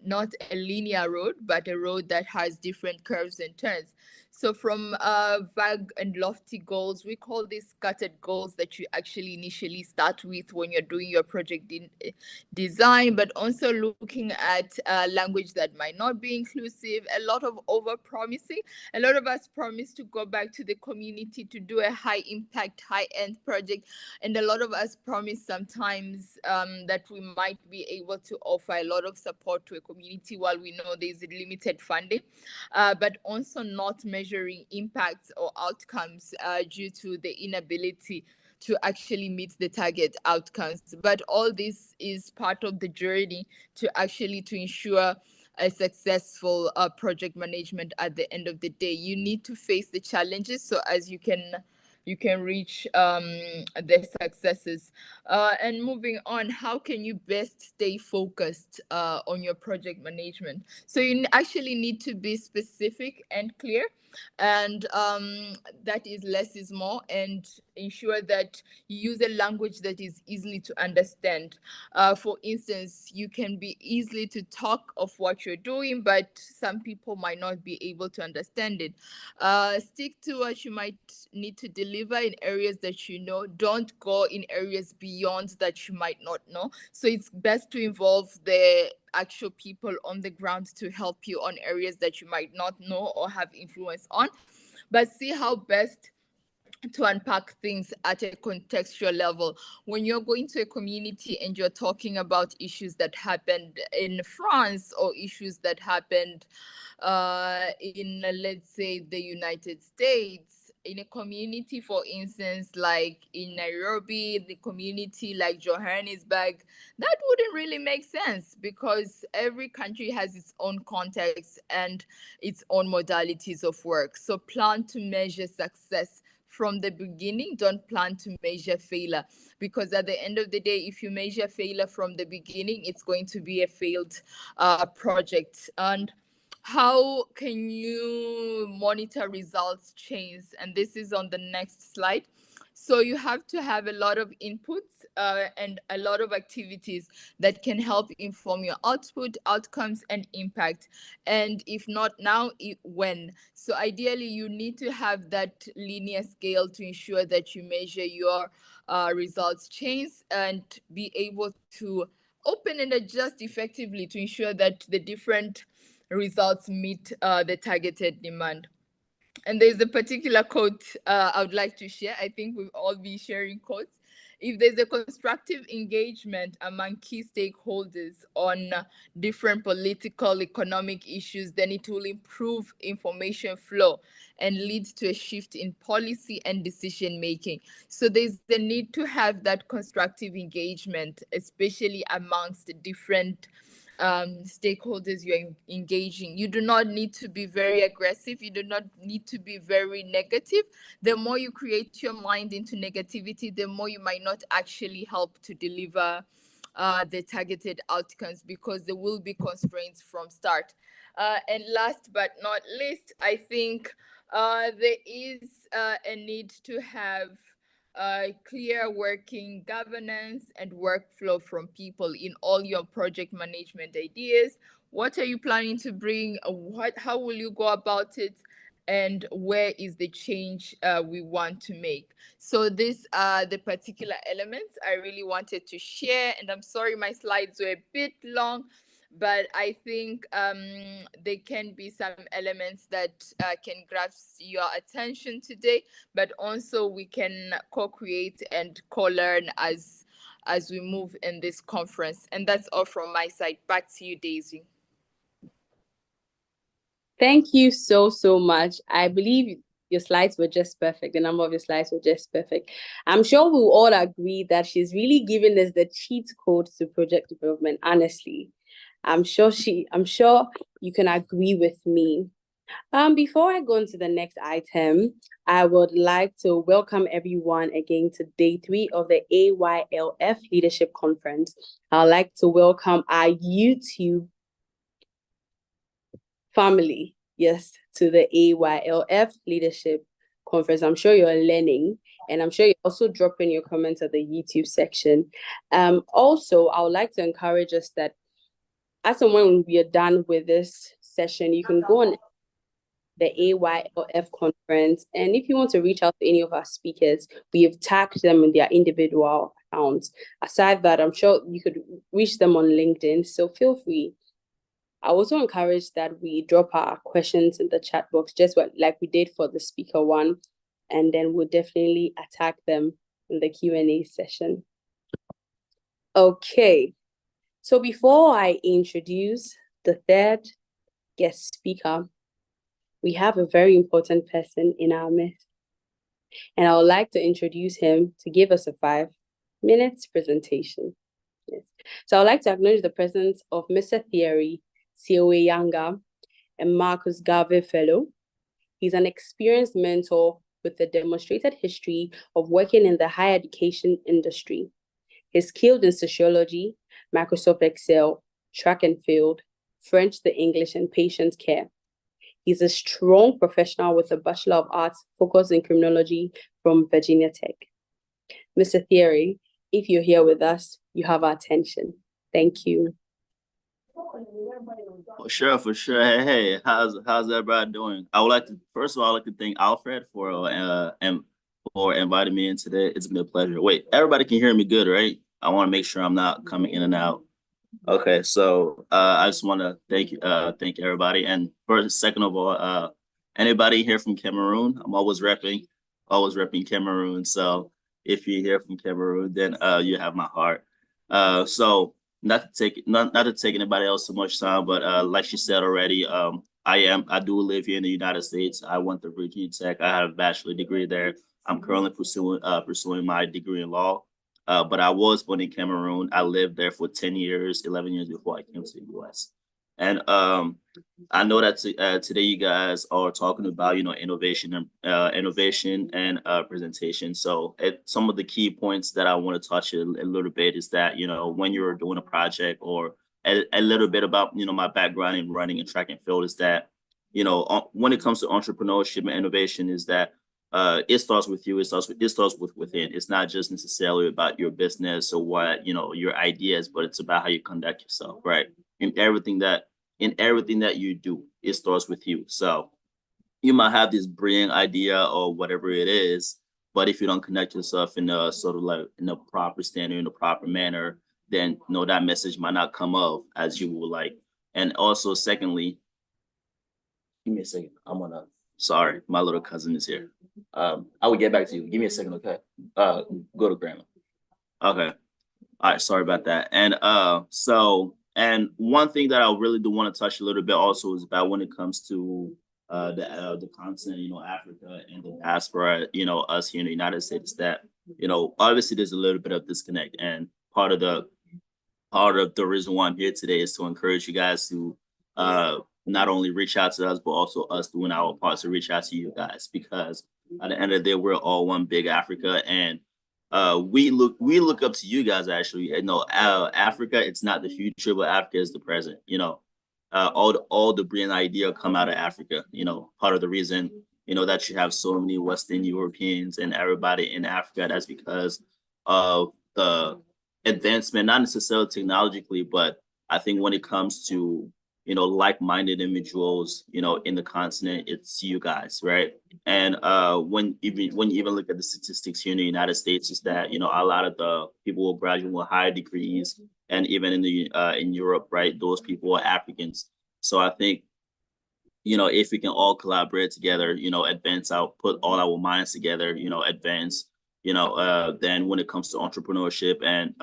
not a linear road, but a road that has different curves and turns. So from vague and lofty goals, we call these scattered goals that you actually initially start with when you're doing your project design, but also looking at language that might not be inclusive, a lot of over promising. A lot of us promise to go back to the community to do a high impact, high end project. And a lot of us promise sometimes that we might be able to offer a lot of support to a community while we know there's limited funding, but also not measuring impacts or outcomes due to the inability to actually meet the target outcomes. But all this is part of the journey to ensure a successful project management at the end of the day. You need to face the challenges. So as you can reach their successes. And moving on, how can you best stay focused on your project management? So you actually need to be specific and clear, and that is less is more, and ensure that you use a language that is easily to understand. For instance, you can be easily to talk of what you're doing, but some people might not be able to understand it. Stick to what you might need to deliver in areas that you know. Don't go in areas beyond that you might not know. So it's best to involve the actual people on the ground to help you on areas that you might not know or have influence on. But see how best to unpack things at a contextual level. When you're going to a community and you're talking about issues that happened in France or issues that happened in, let's say, the United States, in a community, for instance, like in Nairobi, the community like Johannesburg, that wouldn't really make sense because every country has its own context and its own modalities of work. So plan to measure success from the beginning. Don't plan to measure failure, because at the end of the day, if you measure failure from the beginning, it's going to be a failed project. And how can you monitor results change? And this is on the next slide. So you have to have a lot of inputs and a lot of activities that can help inform your output, outcomes, and impact. And if not now, when? So ideally, you need to have that linear scale to ensure that you measure your results change and be able to open and adjust effectively to ensure that the different results meet the targeted demand. And there's a particular quote I would like to share. I think we've all been sharing quotes. If there's a constructive engagement among key stakeholders on different political, economic issues, then it will improve information flow and lead to a shift in policy and decision making. So there's the need to have that constructive engagement, especially amongst different stakeholders you're engaging. You do not need to be very aggressive. You do not need to be very negative. The more you create your mind into negativity, the more you might not actually help to deliver the targeted outcomes, because there will be constraints from start. And last but not least, I think there is a need to have clear working governance and workflow from people in all your project management ideas. What are you planning to bring? How will you go about it? And where is the change we want to make? So these are the particular elements I really wanted to share. And I'm sorry my slides were a bit long, but I think there can be some elements that can grasp your attention today, but also we can co-create and co-learn as we move in this conference. And that's all from my side. Back to you, Daisy. Thank you so, so much. I believe your slides were just perfect. The number of your slides were just perfect. I'm sure we'll all agree that she's really giving us the cheat code to project development, honestly. I'm sure you can agree with me. Before I go into the next item, I would like to welcome everyone again to day 3 of the AYLF Leadership Conference. I'd like to welcome our YouTube family, yes, to the AYLF Leadership Conference. I'm sure you're learning, and I'm sure you're also dropping your comments at the YouTube section. Also, I would like to encourage us that as and when we are done with this session, you can go on the AYLF conference. And if you want to reach out to any of our speakers, we have tagged them in their individual accounts. Aside that, I'm sure you could reach them on LinkedIn. So feel free. I also encourage that we drop our questions in the chat box, just like we did for the speaker one. And then we'll definitely attack them in the Q&A session. Okay. So before I introduce the third guest speaker, we have a very important person in our midst. And I would like to introduce him to give us a 5-minute presentation. Yes. So I would like to acknowledge the presence of Mr. Thierry Sioe-Yanga, a Marcus Garvey Fellow. He's an experienced mentor with a demonstrated history of working in the higher education industry. He's skilled in sociology, Microsoft Excel, track and field, French to English, and patient care. He's a strong professional with a Bachelor of Arts focused in criminology from Virginia Tech. Mr. Thierry, if you're here with us, you have our attention. Thank you. For sure. Hey, how's everybody doing? I would like to, first of all, I'd like to thank Alfred for inviting me in today. It's been a pleasure. Wait, everybody can hear me good, right? I want to make sure I'm not coming in and out. Okay, so I just want to thank everybody. And first, second of all, anybody here from Cameroon? I'm always repping Cameroon. So if you're here from Cameroon, then you have my heart. So not to take anybody else too much time, but like she said already, I do live here in the United States. I went to Virginia Tech. I have a bachelor's degree there. I'm currently pursuing my degree in law. But I was born in Cameroon. I lived there for 10 years, 11 years before I came to the US. And I know that today you guys are talking about, innovation and presentation. So some of the key points that I want to touch a little bit is that, when you're doing a project, or a little bit about, my background in running and track and field, is that, when it comes to entrepreneurship and innovation, is that it starts with you. It starts with within. It's not just necessarily about your business or what, your ideas, but it's about how you conduct yourself, right? In everything that you do, it starts with you. So you might have this brilliant idea or whatever it is, but if you don't connect yourself in a sort of like in a proper standard, in a proper manner, then that message might not come up as you would like. And also, secondly, give me a second. Sorry, my little cousin is here. I will get back to you. Give me a second, okay? Go to grandma. Okay. All right, sorry about that. And and one thing that I really do want to touch a little bit also is about when it comes to the continent, Africa and the diaspora, us here in the United States, that, obviously there's a little bit of disconnect. And part of the reason why I'm here today is to encourage you guys to not only reach out to us, but also us doing our part to reach out to you guys, because at the end of the day, we're all one big Africa, and we look up to you guys. Actually, Africa, it's not the future, but Africa is the present. All the brilliant idea come out of Africa. Part of the reason that you have so many Western Europeans and everybody in Africa, that's because of the advancement, not necessarily technologically, but I think when it comes to like-minded individuals, in the continent, it's you guys, right? And when you even look at the statistics here in the United States, is that a lot of the people will graduate with higher degrees, and even in Europe, right, those people are Africans. So I think if we can all collaborate together, put all our minds together, advance, then when it comes to entrepreneurship and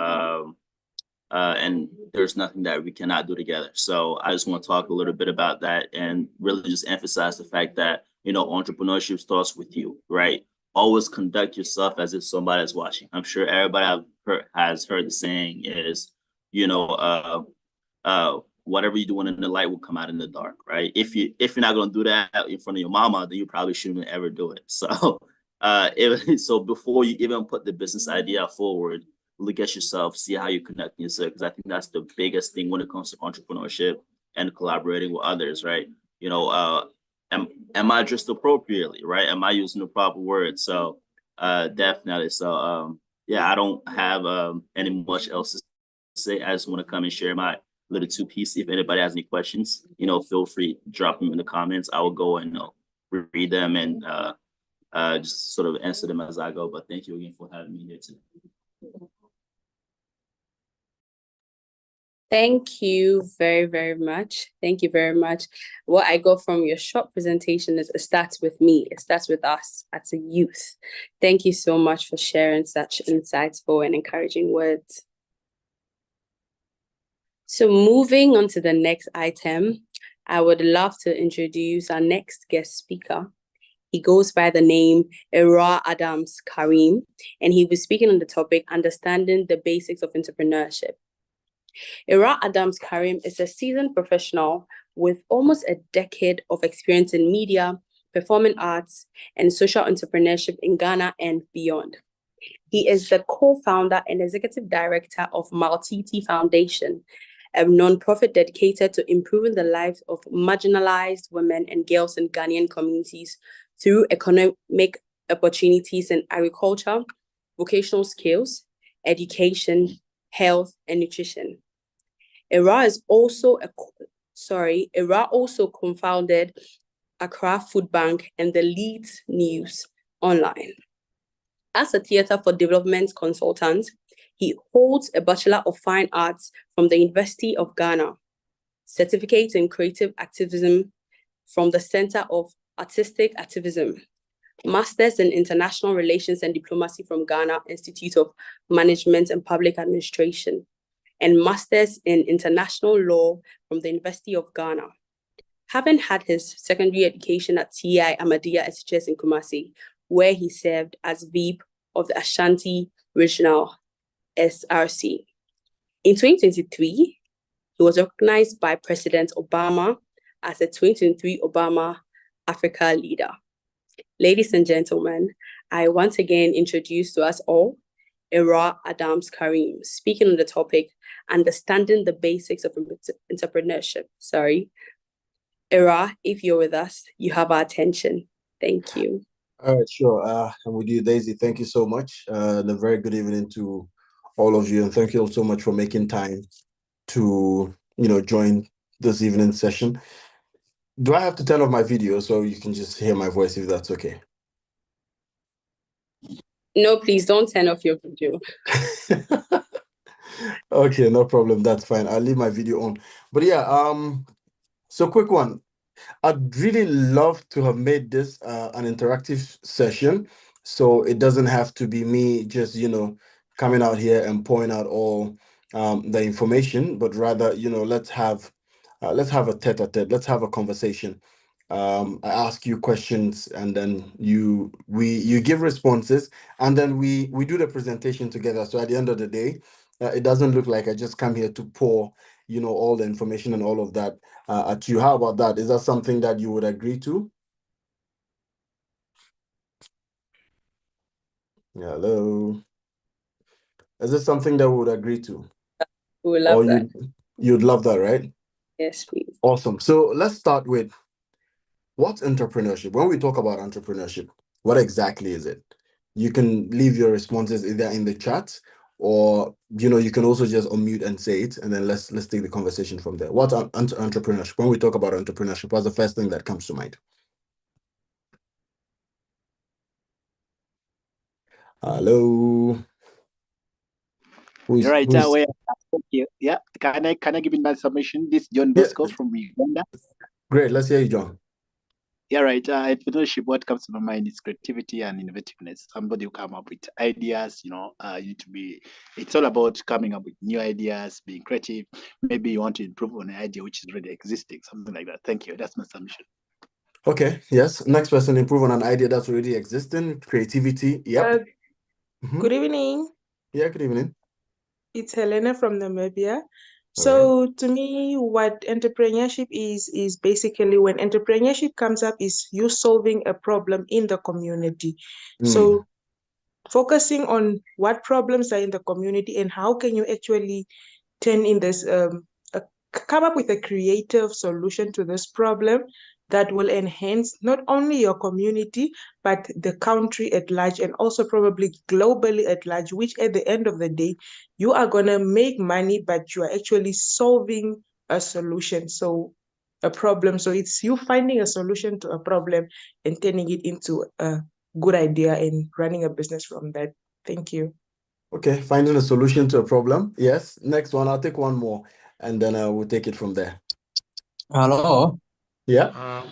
there's nothing that we cannot do together. So I just want to talk a little bit about that and really just emphasize the fact that, entrepreneurship starts with you, right? Always conduct yourself as if somebody is watching. I'm sure everybody has heard the saying is, whatever you're doing in the light will come out in the dark, right? If you're not going to do that in front of your mama, then you probably shouldn't ever do it. So, so before you even put the business idea forward, look at yourself, see how you connect yourself, because I think that's the biggest thing when it comes to entrepreneurship and collaborating with others, right? Am I dressed appropriately, right? Am I using the proper words? So definitely. So yeah, I don't have any much else to say. I just want to come and share my little two piece. If anybody has any questions, feel free to drop them in the comments. I will go and read them and just sort of answer them as I go. But thank you again for having me here today. Thank you very, very much. Thank you very much. What I got from your short presentation is it starts with me. It starts with us as a youth. Thank you so much for sharing such insightful and encouraging words. So moving on to the next item, I would love to introduce our next guest speaker. He goes by the name Ira Adams Karim, and he was speaking on the topic, Understanding the Basics of Entrepreneurship. Ira Adams Karim is a seasoned professional with almost a decade of experience in media, performing arts, and social entrepreneurship in Ghana and beyond. He is the co-founder and executive director of Maltiti Foundation, a non-profit dedicated to improving the lives of marginalized women and girls in Ghanaian communities through economic opportunities in agriculture, vocational skills, education, health, and nutrition. Era also co-founded Accra Food Bank and the Leeds News Online. As a theatre for development consultant, he holds a Bachelor of Fine Arts from the University of Ghana, certificate in creative activism from the Center of Artistic Activism, Masters in International Relations and Diplomacy from Ghana Institute of Management and Public Administration, and Masters in International Law from the University of Ghana. Having had his secondary education at TI Ahmadiyya SHS in Kumasi, where he served as VP of the Ashanti Regional SRC. In 2023, he was recognized by President Obama as the 2023 Obama Africa Leader. Ladies and gentlemen, I once again introduce to us all Era Adams Karim, speaking on the topic, Understanding the Basics of Entrepreneurship. Era, if you're with us, you have our attention. Thank you. All right, sure. I'm with you, Daisy. Thank you so much. And a very good evening to all of you, and thank you all so much for making time to join this evening session. Do I have to turn off my video so you can just hear my voice, if that's okay? No, please don't turn off your video. Okay, no problem. That's fine. I'll leave my video on. But yeah, so quick one. I'd really love to have made this an interactive session, so it doesn't have to be me just coming out here and pouring out all the information, but rather let's have a tete-a-tete. Let's have a conversation. I ask you questions, and then you give responses, and then we do the presentation together. So at the end of the day, it doesn't look like I just come here to pour all the information and all of that at you. How about that? Is that something that you would agree to? Hello. Is this something that we would agree to? We would love that. You'd love that, right? Yes, please. Awesome. So let's start with, what's entrepreneurship? When we talk about entrepreneurship, what exactly is it? You can leave your responses either in the chat, or you can also just unmute and say it, and then let's take the conversation from there. What's entrepreneurship? When we talk about entrepreneurship, what's the first thing that comes to mind? Hello. You're right. Thank you. Yeah. Can I give you my submission? This is John Bosco from Uganda. Great. Let's hear you, John. Yeah, right. Entrepreneurship, what comes to my mind is creativity and innovativeness. Somebody who come up with ideas, you need to be, it's all about coming up with new ideas, being creative. Maybe you want to improve on an idea which is already existing, something like that. Thank you. That's my submission. Okay. Yes. Next person, improve on an idea that's already existing. Creativity. Yep. Good evening. Yeah, good evening. It's Helena from Namibia. So to me, what entrepreneurship is basically, when entrepreneurship comes up, is you solving a problem in the community. So focusing on what problems are in the community and how can you actually turn in this, come up with a creative solution to this problem that will enhance not only your community, but the country at large, and also probably globally at large, which at the end of the day, you are going to make money, but you are actually solving a solution. So a problem. So it's you finding a solution to a problem and turning it into a good idea and running a business from that. Thank you. Okay, finding a solution to a problem. Yes. Next one, I'll take one more, and then we'll take it from there. Hello. Yeah.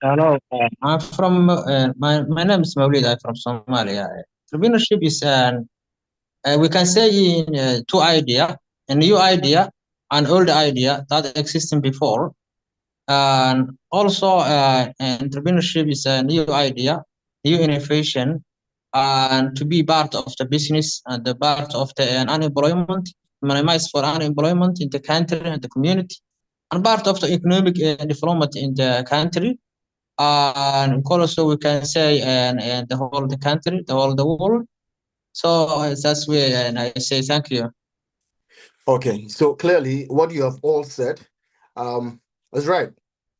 Hello. I'm from my name is Maulid. I'm from Somalia. Entrepreneurship is we can say in two idea, a new idea, an old idea that existed before, and also entrepreneurship is a new idea, new innovation, and to be part of the business and the part of the unemployment, minimize for unemployment in the country and the community, and part of the economic development in the country. and also we can say and the whole the country, the whole the world. So that's where, and I say thank you. Okay, so clearly what you have all said is right.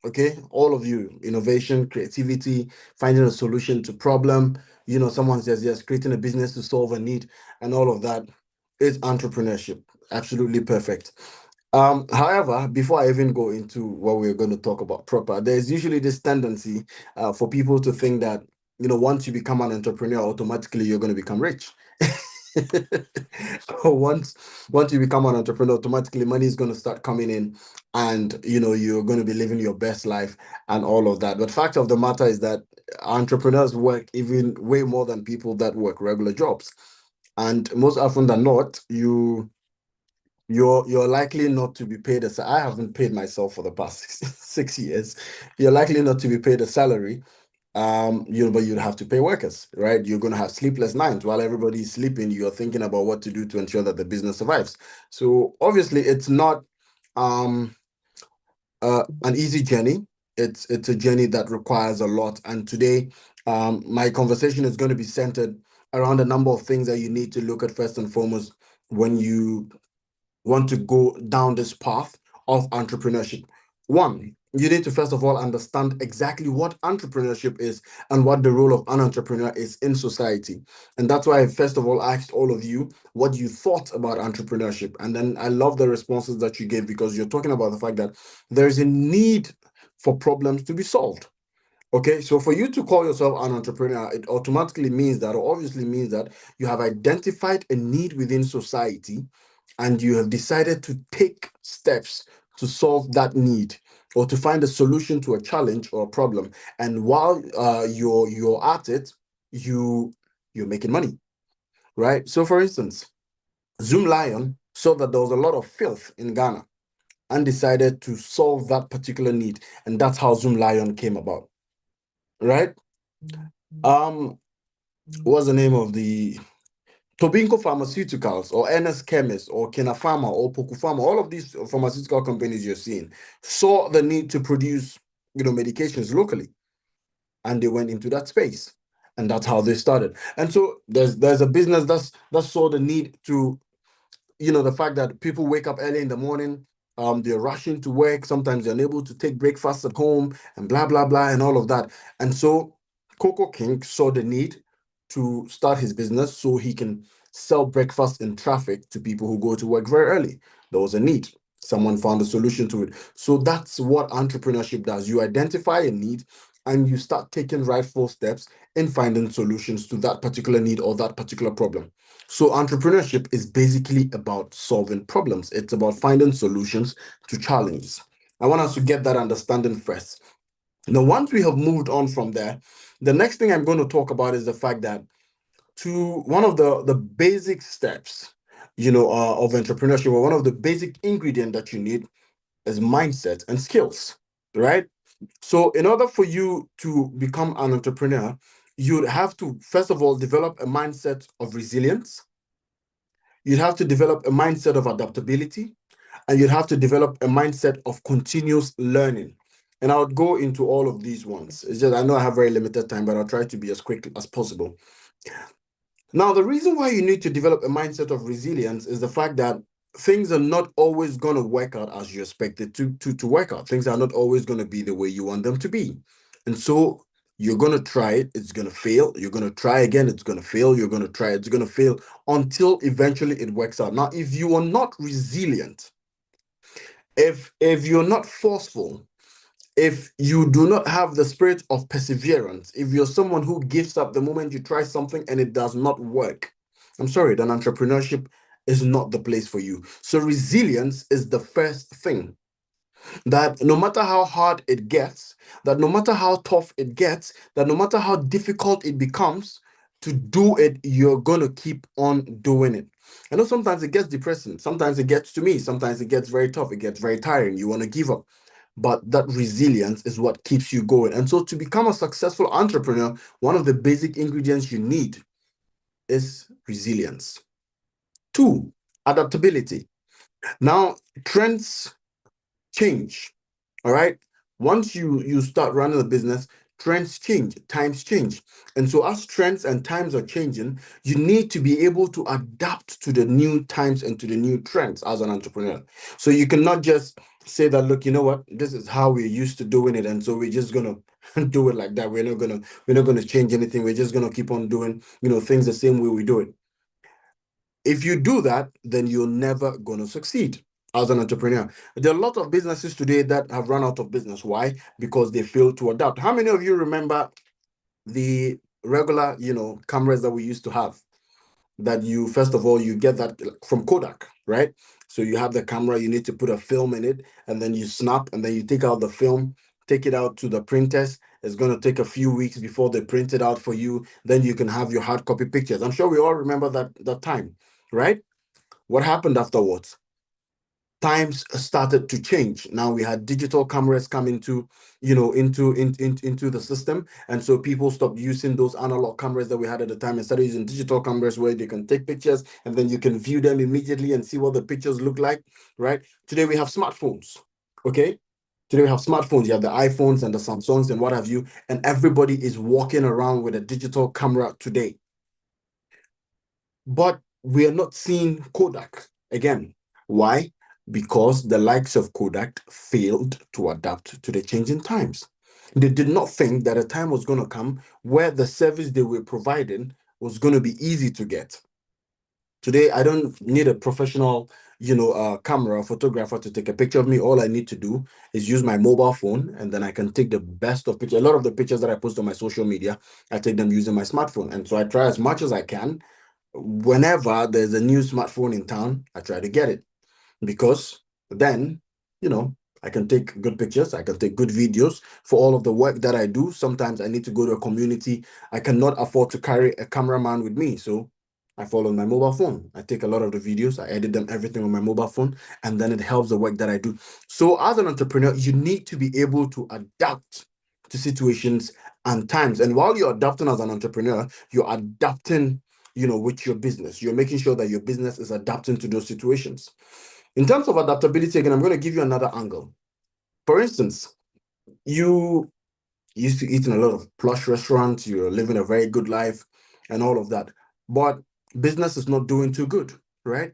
Okay, all of you, innovation, creativity, finding a solution to problem. Someone says yes, creating a business to solve a need, and all of that is entrepreneurship. Absolutely perfect. However, before I even go into what we're going to talk about proper, there's usually this tendency for people to think that, once you become an entrepreneur, automatically you're going to become rich. once you become an entrepreneur, automatically money is going to start coming in, and you're going to be living your best life and all of that. But fact of the matter is that entrepreneurs work even way more than people that work regular jobs, and most often than not, you're likely not to be paid I haven't paid myself for the past 6 years. You're likely not to be paid a salary. But you'd have to pay workers, right? You're going to have sleepless nights while everybody's sleeping. You're thinking about what to do to ensure that the business survives. So obviously, it's not an easy journey. It's a journey that requires a lot. And today, my conversation is going to be centered around a number of things that you need to look at first and foremost when you want to go down this path of entrepreneurship. One, you need to first of all understand exactly what entrepreneurship is and what the role of an entrepreneur is in society. And that's why I first of all asked all of you what you thought about entrepreneurship. And then I love the responses that you gave, because you're talking about the fact that there's a need for problems to be solved. Okay, so for you to call yourself an entrepreneur, it automatically means that, or obviously means that, you have identified a need within society and you have decided to take steps to solve that need or to find a solution to a challenge or a problem. And while you're at it, you're making money, right? So for instance, Zoom Lion saw that there was a lot of filth in Ghana and decided to solve that particular need, and that's how Zoom Lion came about. Right? What's the name of the Tobinco Pharmaceuticals or NS Chemist or Kena Pharma or Poku Pharma, all of these pharmaceutical companies you're seeing saw the need to produce, medications locally, and they went into that space, and that's how they started. And so there's a business that saw the need to, the fact that people wake up early in the morning, they're rushing to work, sometimes they're unable to take breakfast at home, and blah blah blah and all of that. And so Coco King saw the need to start his business so he can sell breakfast in traffic to people who go to work very early. There was a need. Someone found a solution to it. So that's what entrepreneurship does. You identify a need and you start taking rightful steps in finding solutions to that particular need or that particular problem. So entrepreneurship is basically about solving problems. It's about finding solutions to challenges. I want us to get that understanding first. Now, once we have moved on from there, the next thing I'm going to talk about is the fact that one of the basic steps, of entrepreneurship, or one of the basic ingredients that you need is mindset and skills, right? So in order for you to become an entrepreneur, you'd have to, first of all, develop a mindset of resilience. You'd have to develop a mindset of adaptability, and you'd have to develop a mindset of continuous learning. And I would go into all of these ones. It's just, I know I have very limited time, but I'll try to be as quick as possible. Now, the reason why you need to develop a mindset of resilience is the fact that things are not always going to work out as you expect it to work out. Things are not always going to be the way you want them to be. And so you're going to try it, it's going to fail. You're going to try again, it's going to fail. You're going to try, it's going to fail until eventually it works out. Now, if you are not resilient, if you're not forceful, if you do not have the spirit of perseverance, if you're someone who gives up the moment you try something and it does not work, I'm sorry, then entrepreneurship is not the place for you. So resilience is the first thing. That no matter how hard it gets, that no matter how tough it gets, that no matter how difficult it becomes to do it, you're going to keep on doing it. I know sometimes it gets depressing. Sometimes it gets to me. Sometimes it gets very tough. It gets very tiring. You want to give up. But that resilience is what keeps you going. And so to become a successful entrepreneur, one of the basic ingredients you need is resilience. 2, adaptability. Now, trends change. All right. Once you start running a business, Trends change, times change. And so as trends and times are changing, you need to be able to adapt to the new times and to the new trends as an entrepreneur. So you cannot just say that, look, you know what, this is how we're used to doing it, and so we're just gonna do it like that. We're not gonna change anything. We're just gonna keep on doing, things the same way we do it. If you do that, then you're never gonna succeed as an entrepreneur. There are a lot of businesses today that have run out of business. Why? Because they failed to adapt. How many of you remember the regular, cameras that we used to have? That you, first of all, you get that from Kodak, right? So you have the camera, you need to put a film in it, and then you snap, and then you take out the film, take it out to the printers. It's going to take a few weeks before they print it out for you. Then you can have your hard copy pictures. I'm sure we all remember that time, right? What happened afterwards? Times started to change. Now we had digital cameras come into the system, and so people stopped using those analog cameras that we had at the time and started using digital cameras where they can take pictures and then you can view them immediately and see what the pictures look like, right? Today we have smartphones. Okay, today we have smartphones. You have the iPhones and the Samsungs and what have you, and everybody is walking around with a digital camera today. But we are not seeing Kodak again. Why? Because the likes of Kodak failed to adapt to the changing times. They did not think that a time was going to come where the service they were providing was going to be easy to get. Today, I don't need a professional, camera photographer to take a picture of me. All I need to do is use my mobile phone, and then I can take the best of pictures. A lot of the pictures that I post on my social media, I take them using my smartphone. And so I try as much as I can. Whenever there's a new smartphone in town, I try to get it, because then, I can take good pictures, I can take good videos for all of the work that I do. Sometimes I need to go to a community. I cannot afford to carry a cameraman with me, so I follow on my mobile phone. I take a lot of the videos, I edit them, everything on my mobile phone, and then it helps the work that I do. So as an entrepreneur, you need to be able to adapt to situations and times. And while you're adapting as an entrepreneur, you're adapting with your business. You're making sure that your business is adapting to those situations. In terms of adaptability, again, I'm going to give you another angle. For instance, you used to eat in a lot of plush restaurants, you're living a very good life and all of that, but business is not doing too good, right?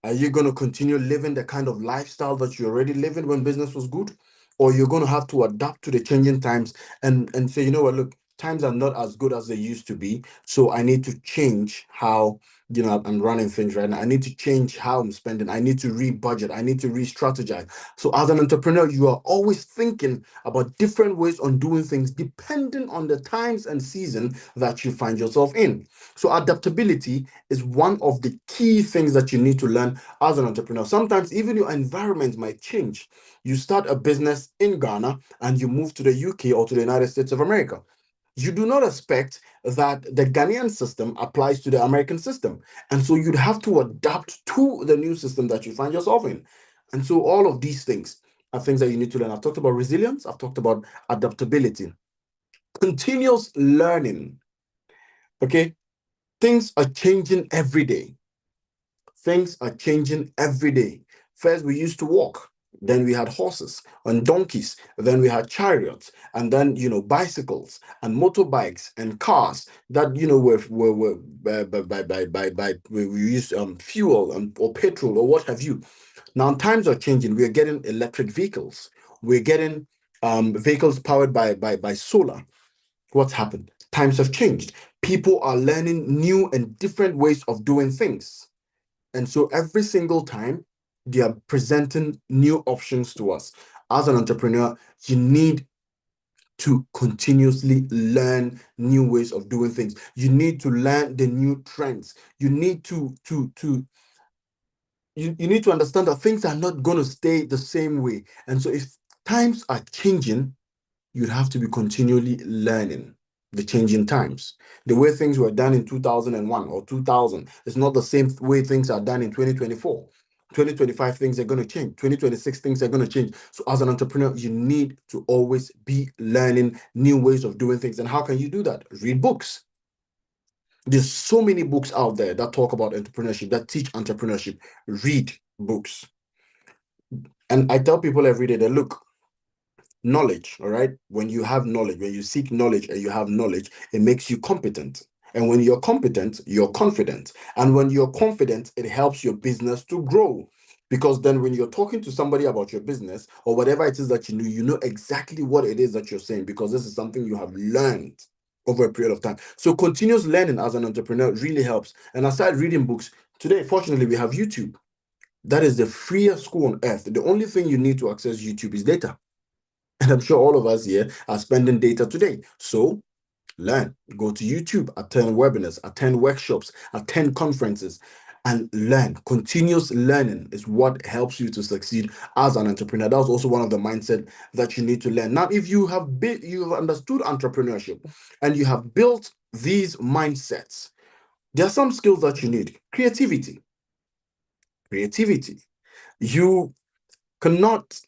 Are you going to continue living the kind of lifestyle that you're already living when business was good? Or you're going to have to adapt to the changing times and say, you know what, look, times are not as good as they used to be. So I need to change how, I'm running things right now. I need to change how I'm spending. I need to re-budget. I need to re-strategize. So as an entrepreneur, you are always thinking about different ways on doing things depending on the times and season that you find yourself in. So adaptability is one of the key things that you need to learn as an entrepreneur. Sometimes even your environment might change. You start a business in Ghana and you move to the UK or to the United States of America. You do not expect that the Ghanaian system applies to the American system. And so you'd have to adapt to the new system that you find yourself in. And so all of these things are things that you need to learn. I've talked about resilience. I've talked about adaptability. Continuous learning. Okay? Things are changing every day. Things are changing every day. First, we used to walk. Then we had horses and donkeys. Then we had chariots, and then bicycles and motorbikes and cars that were we used fuel or petrol or what have you. Now times are changing. We are getting electric vehicles. We're getting vehicles powered by solar. What's happened? Times have changed. People are learning new and different ways of doing things. And so every single time they are presenting new options to us. As an entrepreneur, you need to continuously learn new ways of doing things. You need to learn the new trends. You need to you need to understand that things are not going to stay the same way. And so if times are changing, you'd have to be continually learning the changing times. The way things were done in 2001 or 2000 is not the same way things are done in 2024. 2025 things are going to change. 2026 things are going to change. So as an entrepreneur, you need to always be learning new ways of doing things. And how can you do that? Read books. There's so many books out there that talk about entrepreneurship, that teach entrepreneurship. Read books. And I tell people every day that, look, knowledge, all right? When you have knowledge, when you seek knowledge and you have knowledge, it makes you competent. And when you're competent, you're confident. And when you're confident, it helps your business to grow. Because then when you're talking to somebody about your business or whatever it is that you know exactly what it is that you're saying, because this is something you have learned over a period of time. So continuous learning as an entrepreneur really helps. And aside reading books, today, fortunately, we have YouTube. That is the freest school on earth. The only thing you need to access YouTube is data. And I'm sure all of us here are spending data today. So learn, go to YouTube, attend webinars, attend workshops, attend conferences, and learn. Continuous learning is what helps you to succeed as an entrepreneur. That was also one of the mindset that you need to learn. Now, if you have understood entrepreneurship and you have built these mindsets, there are some skills that you need. Creativity. You cannot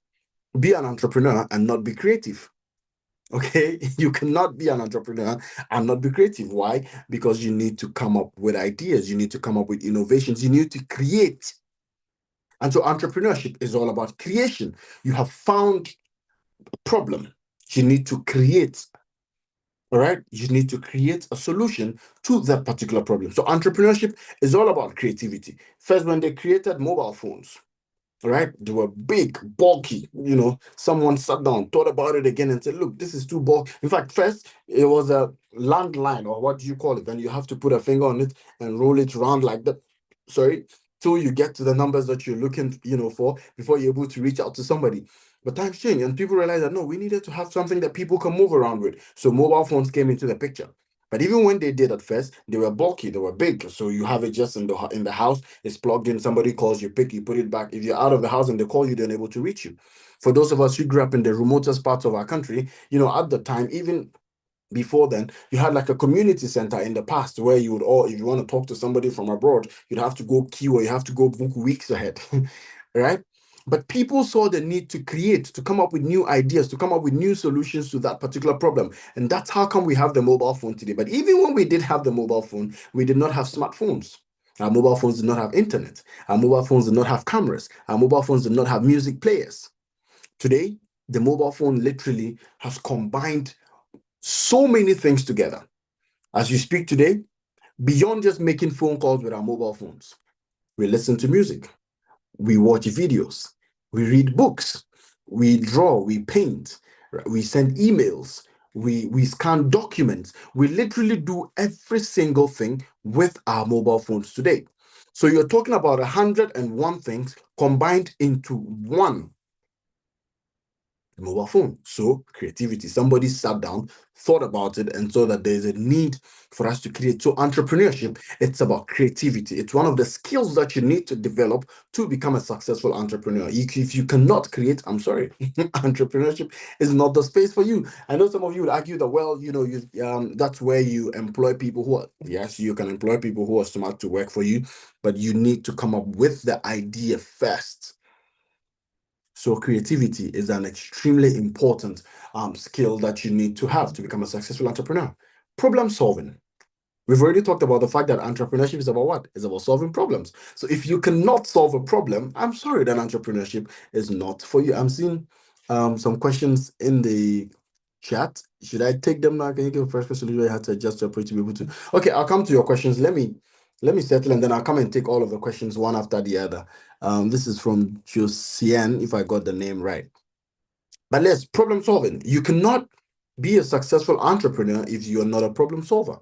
be an entrepreneur and not be creative. Okay, you cannot be an entrepreneur and not be creative. Why? Because you need to come up with ideas, you need to come up with innovations, you need to create. And so entrepreneurship is all about creation. You have found a problem, you need to create. All right, you need to create a solution to that particular problem. So entrepreneurship is all about creativity. First, when they created mobile phones, right? They were big, bulky. Someone sat down, thought about it again, and said, "Look, this is too bulky." In fact, first it was a landline, or what do you call it? Then you have to put a finger on it and roll it around like that. Sorry, till you get to the numbers that you're looking, for before you're able to reach out to somebody. But times change, and people realize that no, we needed to have something that people can move around with. So mobile phones came into the picture. But even when they did at first, they were bulky, they were big. So you have it just in the house, it's plugged in, somebody calls you, pick, you put it back. If you're out of the house and they call you, they're unable to reach you. For those of us who grew up in the remotest parts of our country, at the time, even before then, you had like a community center in the past where you would if you want to talk to somebody from abroad, you'd have to go queue or you have to go book weeks ahead, right? But people saw the need to create, to come up with new ideas, to come up with new solutions to that particular problem. And that's how come we have the mobile phone today. But even when we did have the mobile phone, we did not have smartphones. Our mobile phones did not have internet. Our mobile phones did not have cameras. Our mobile phones did not have music players. Today, the mobile phone literally has combined so many things together. As you speak today, beyond just making phone calls with our mobile phones, we listen to music, we watch videos, we read books, we draw, we paint, we send emails, we scan documents. We literally do every single thing with our mobile phones today. So you're talking about 101 things combined into one mobile phone. So creativity, somebody sat down, thought about it, and saw that there's a need for us to create. So entrepreneurship, it's about creativity. It's one of the skills that you need to develop to become a successful entrepreneur. If you cannot create, I'm sorry, entrepreneurship is not the space for you. I know some of you would argue that, well, that's where you employ people who are, yes, you can employ people who are smart to work for you, but you need to come up with the idea first. So creativity is an extremely important skill that you need to have to become a successful entrepreneur. Problem solving. We've already talked about the fact that entrepreneurship is about what? It's about solving problems. So if you cannot solve a problem, I'm sorry, that entrepreneurship is not for you. I'm seeing some questions in the chat. Should I take them now? Can you give a first question? You have to adjust your approach to be able to. Okay, I'll come to your questions. Let me settle, and then I'll come and take all of the questions one after the other. This is from Josiane, if I got the name right. But let's problem solving. You cannot be a successful entrepreneur if you're not a problem solver.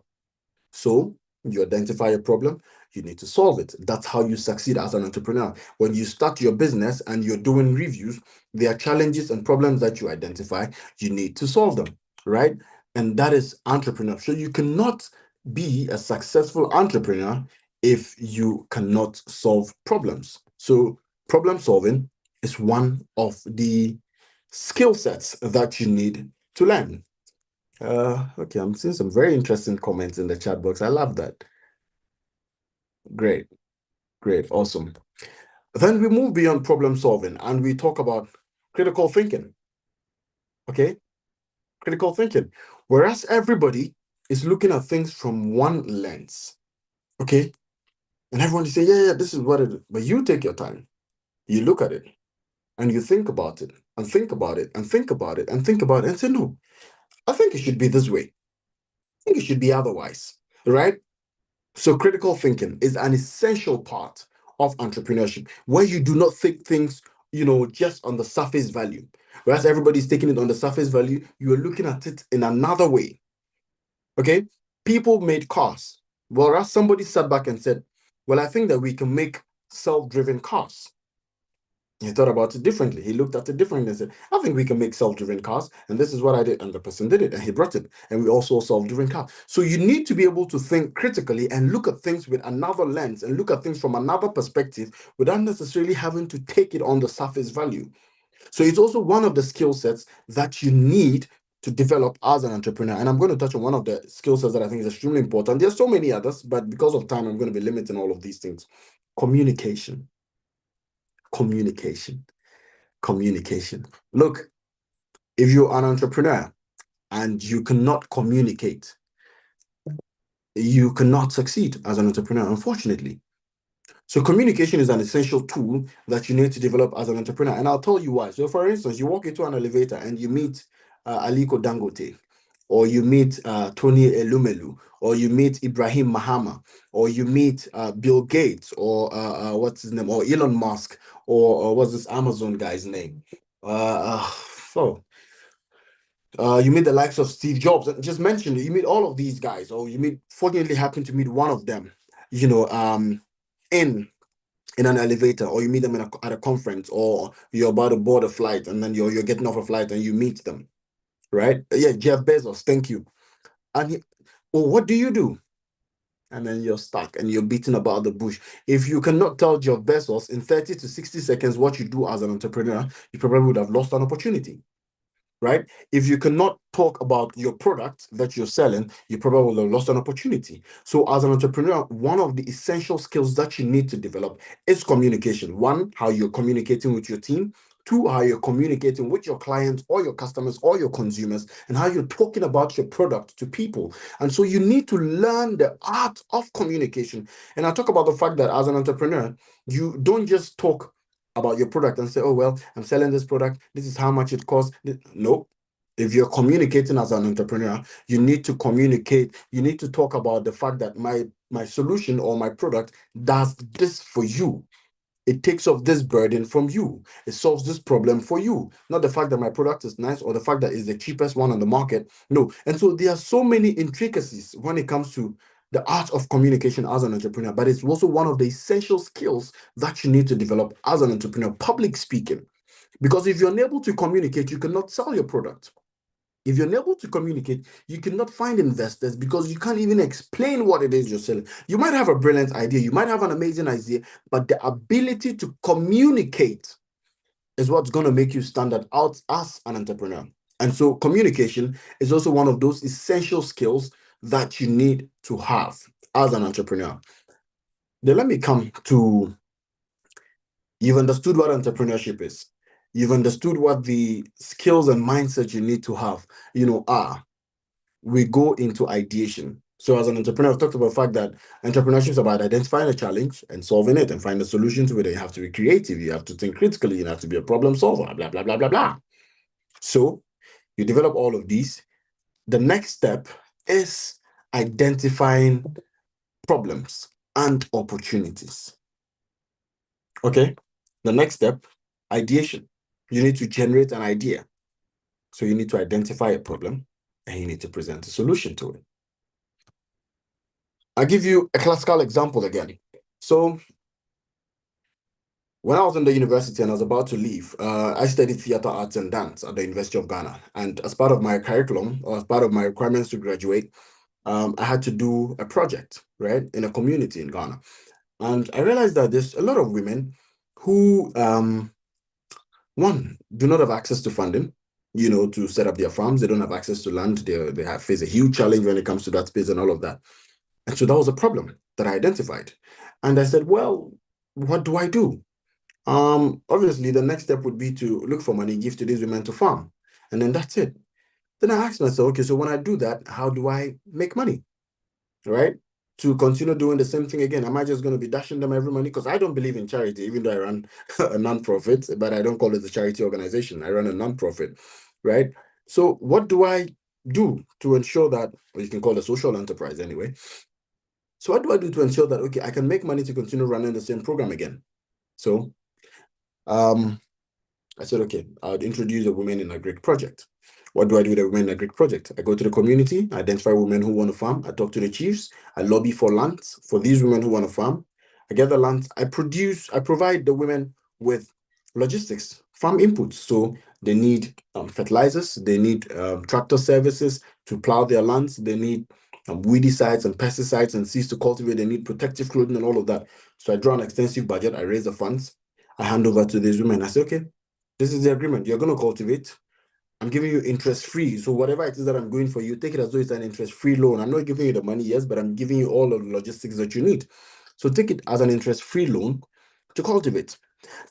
So you identify a problem, you need to solve it. That's how you succeed as an entrepreneur. When you start your business and you're doing reviews, there are challenges and problems that you identify, you need to solve them, right? And that is entrepreneurship. So you cannot be a successful entrepreneur if you cannot solve problems. So problem solving is one of the skill sets that you need to learn. Okay, I'm seeing some very interesting comments in the chat box. I love that. Great, awesome. Then we move beyond problem solving and we talk about critical thinking. Okay, critical thinking. Whereas everybody is looking at things from one lens. Okay, and everyone is saying, yeah, this is what it is. But you take your time, you look at it, and you think about it and think about it and think about it and think about it and say, no, I think it should be this way. I think it should be otherwise, right? So critical thinking is an essential part of entrepreneurship, where you do not think things, just on the surface value. Whereas everybody's taking it on the surface value, you are looking at it in another way. Okay? People made cars. Whereas somebody sat back and said, well, I think that we can make self-driven cars. He thought about it differently. He looked at it differently and said, I think we can make self-driven cars. And this is what I did. And the person did it and he brought it. And we also self-driven cars. So you need to be able to think critically and look at things with another lens and look at things from another perspective without necessarily having to take it on the surface value. So it's also one of the skill sets that you need to develop as an entrepreneur. And I'm going to touch on one of the skill sets that I think is extremely important. There's so many others, but because of time, I'm going to be limiting all of these things. Communication. Look, if you're an entrepreneur and you cannot communicate, you cannot succeed as an entrepreneur, unfortunately. So communication is an essential tool that you need to develop as an entrepreneur. And I'll tell you why. So for instance, you walk into an elevator and you meet Aliko Dangote, or you meet Tony Elumelu, or you meet Ibrahim Mahama, or you meet Bill Gates, or what's his name, or Elon Musk, or what's this Amazon guy's name? You meet the likes of Steve Jobs. Just mention it. You meet all of these guys, or you fortunately happen to meet one of them, in an elevator, or you meet them at a conference, or you're about to board a flight, and then you're getting off a flight and you meet them, right? Yeah, Jeff Bezos, thank you. And what do you do? And then you're stuck and you're beating about the bush. If you cannot tell Jeff Bezos in 30 to 60 seconds what you do as an entrepreneur, you probably would have lost an opportunity. Right? If you cannot talk about your product that you're selling, you probably will have lost an opportunity. So as an entrepreneur, one of the essential skills that you need to develop is communication. One, how you're communicating with your team. Two, how you're communicating with your clients or your customers or your consumers, and how you're talking about your product to people. And so you need to learn the art of communication. And I talk about the fact that as an entrepreneur, you don't just talk about your product and say, oh, well, I'm selling this product. This is how much it costs. No. If you're communicating as an entrepreneur, you need to communicate. You need to talk about the fact that my solution or my product does this for you. It takes off this burden from you. It solves this problem for you. Not the fact that my product is nice or the fact that it's the cheapest one on the market. No. And so there are so many intricacies when it comes to the art of communication as an entrepreneur, but it's also one of the essential skills that you need to develop as an entrepreneur, public speaking. Because if you're unable to communicate, you cannot sell your product. If you're unable to communicate, you cannot find investors because you can't even explain what it is you're selling. You might have a brilliant idea, you might have an amazing idea, but the ability to communicate is what's going to make you stand out as an entrepreneur. And so communication is also one of those essential skills that you need to have as an entrepreneur. Then let me come to, you've understood what entrepreneurship is. You've understood what the skills and mindset you need to have, are. We go into ideation. So as an entrepreneur, I've talked about the fact that entrepreneurship is about identifying a challenge and solving it and finding a solution to it. You have to be creative. You have to think critically. You have to be a problem solver, blah, blah, blah, blah, blah. So you develop all of these. The next step is identifying problems and opportunities. Okay? The next step, ideation. You need to generate an idea. So you need to identify a problem and you need to present a solution to it. I'll give you a classical example again. So when I was in the university and I was about to leave, I studied theater arts and dance at the University of Ghana. And as part of my curriculum, or as part of my requirements to graduate, I had to do a project, right, in a community in Ghana. And I realized that there's a lot of women who, one, do not have access to funding, to set up their farms. They don't have access to land. They have faced a huge challenge when it comes to that space and all of that. And so that was a problem that I identified. And I said, well, what do I do? Obviously, the next step would be to look for money, give to these women to farm. And then that's it. Then I asked myself, okay, so when I do that, how do I make money? Right? to continue doing the same thing again? Am I just going to be dashing them every money? Because I don't believe in charity, even though I run a non-profit, but I don't call it a charity organization. I run a non-profit, right? So what do I do to ensure that, or you can call it a social enterprise anyway. So what do I do to ensure that, okay, I can make money to continue running the same program again? So I said, okay, I would introduce a women in a Greek project. What do I do with a women in a Greek project? I go to the community, I identify women who want to farm, I talk to the chiefs, I lobby for lands for these women who want to farm. I get the lands, I provide the women with logistics, farm inputs. So they need fertilizers, they need tractor services to plow their lands, they need weedicides and pesticides and seeds to cultivate, they need protective clothing and all of that. So I draw an extensive budget, I raise the funds, I hand over to these women. I say, okay, this is the agreement. You're going to cultivate. I'm giving you interest-free. So whatever it is that I'm going for, you take it as though it's an interest-free loan. I'm not giving you the money, yes, but I'm giving you all of the logistics that you need. So take it as an interest-free loan to cultivate.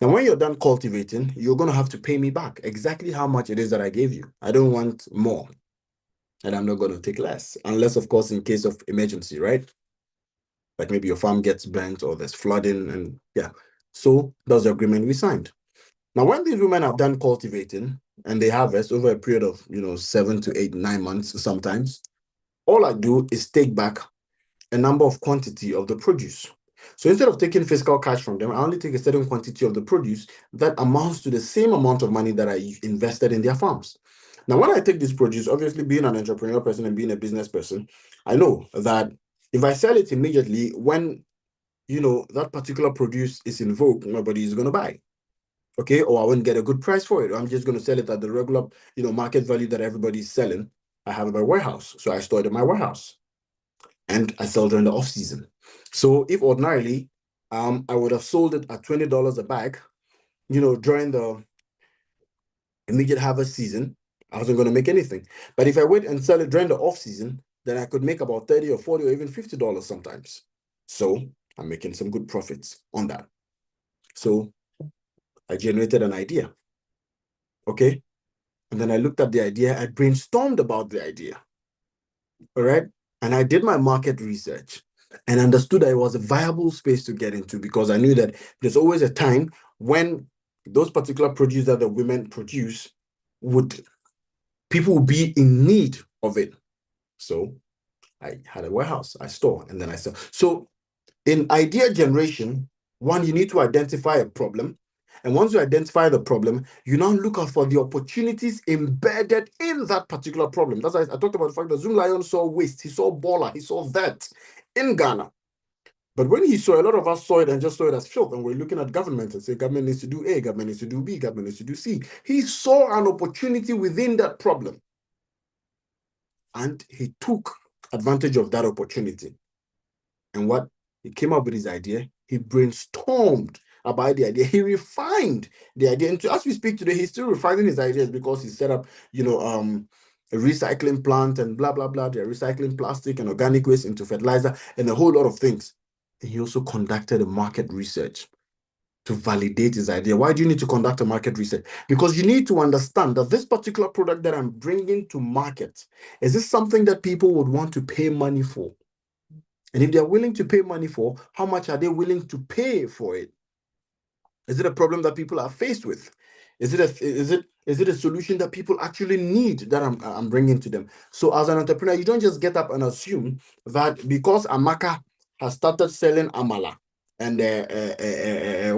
Now, when you're done cultivating, you're going to have to pay me back exactly how much it is that I gave you. I don't want more. And I'm not going to take less, unless, of course, in case of emergency, right? Like maybe your farm gets burnt or there's flooding and yeah. So that's the agreement we signed. Now, when these women have done cultivating and they harvest over a period of, 7 to 8, 9 months sometimes, all I do is take back a number of quantity of the produce. So instead of taking physical cash from them, I only take a certain quantity of the produce that amounts to the same amount of money that I invested in their farms. Now, when I take this produce, obviously being an entrepreneur person and being a business person, I know that if I sell it immediately, when, that particular produce is in vogue, nobody is going to buy. Okay, or I wouldn't get a good price for it. I'm just going to sell it at the regular, market value that everybody's selling. I have my warehouse, so I store it in my warehouse, and I sell during the off season. So if ordinarily, I would have sold it at $20 a bag, during the immediate harvest season, I wasn't going to make anything. But if I wait and sell it during the off season, then I could make about $30 or $40 or even $50 sometimes. So I'm making some good profits on that. So I generated an idea. Okay. And then I looked at the idea, I brainstormed about the idea. All right. And I did my market research and understood that it was a viable space to get into, because I knew that there's always a time when those particular produce that the women produce people would be in need of it. So I had a warehouse, I store, and then I sell. So in idea generation, one, you need to identify a problem. And once you identify the problem, you now look out for the opportunities embedded in that particular problem. That's why I talked about the fact that Zoom Lion saw waste, he saw baller, he saw that in Ghana. But when he saw, a lot of us saw it and just saw it as filth. And we're looking at government and say, government needs to do A, government needs to do B, government needs to do C. He saw an opportunity within that problem. And he took advantage of that opportunity. And what he came up with his idea, he brainstormed about the idea, he refined the idea. And as we speak today, he's still refining his ideas, because he set up, a recycling plant and blah, blah, blah. They're recycling plastic and organic waste into fertilizer and a whole lot of things. And he also conducted a market research to validate his idea. Why do you need to conduct a market research? Because you need to understand that this particular product that I'm bringing to market, is this something that people would want to pay money for? And if they're willing to pay money for, how much are they willing to pay for it? Is it a problem that people are faced with? Is it a solution that people actually need that I'm bringing to them? So as an entrepreneur, you don't just get up and assume that because Amaka has started selling amala and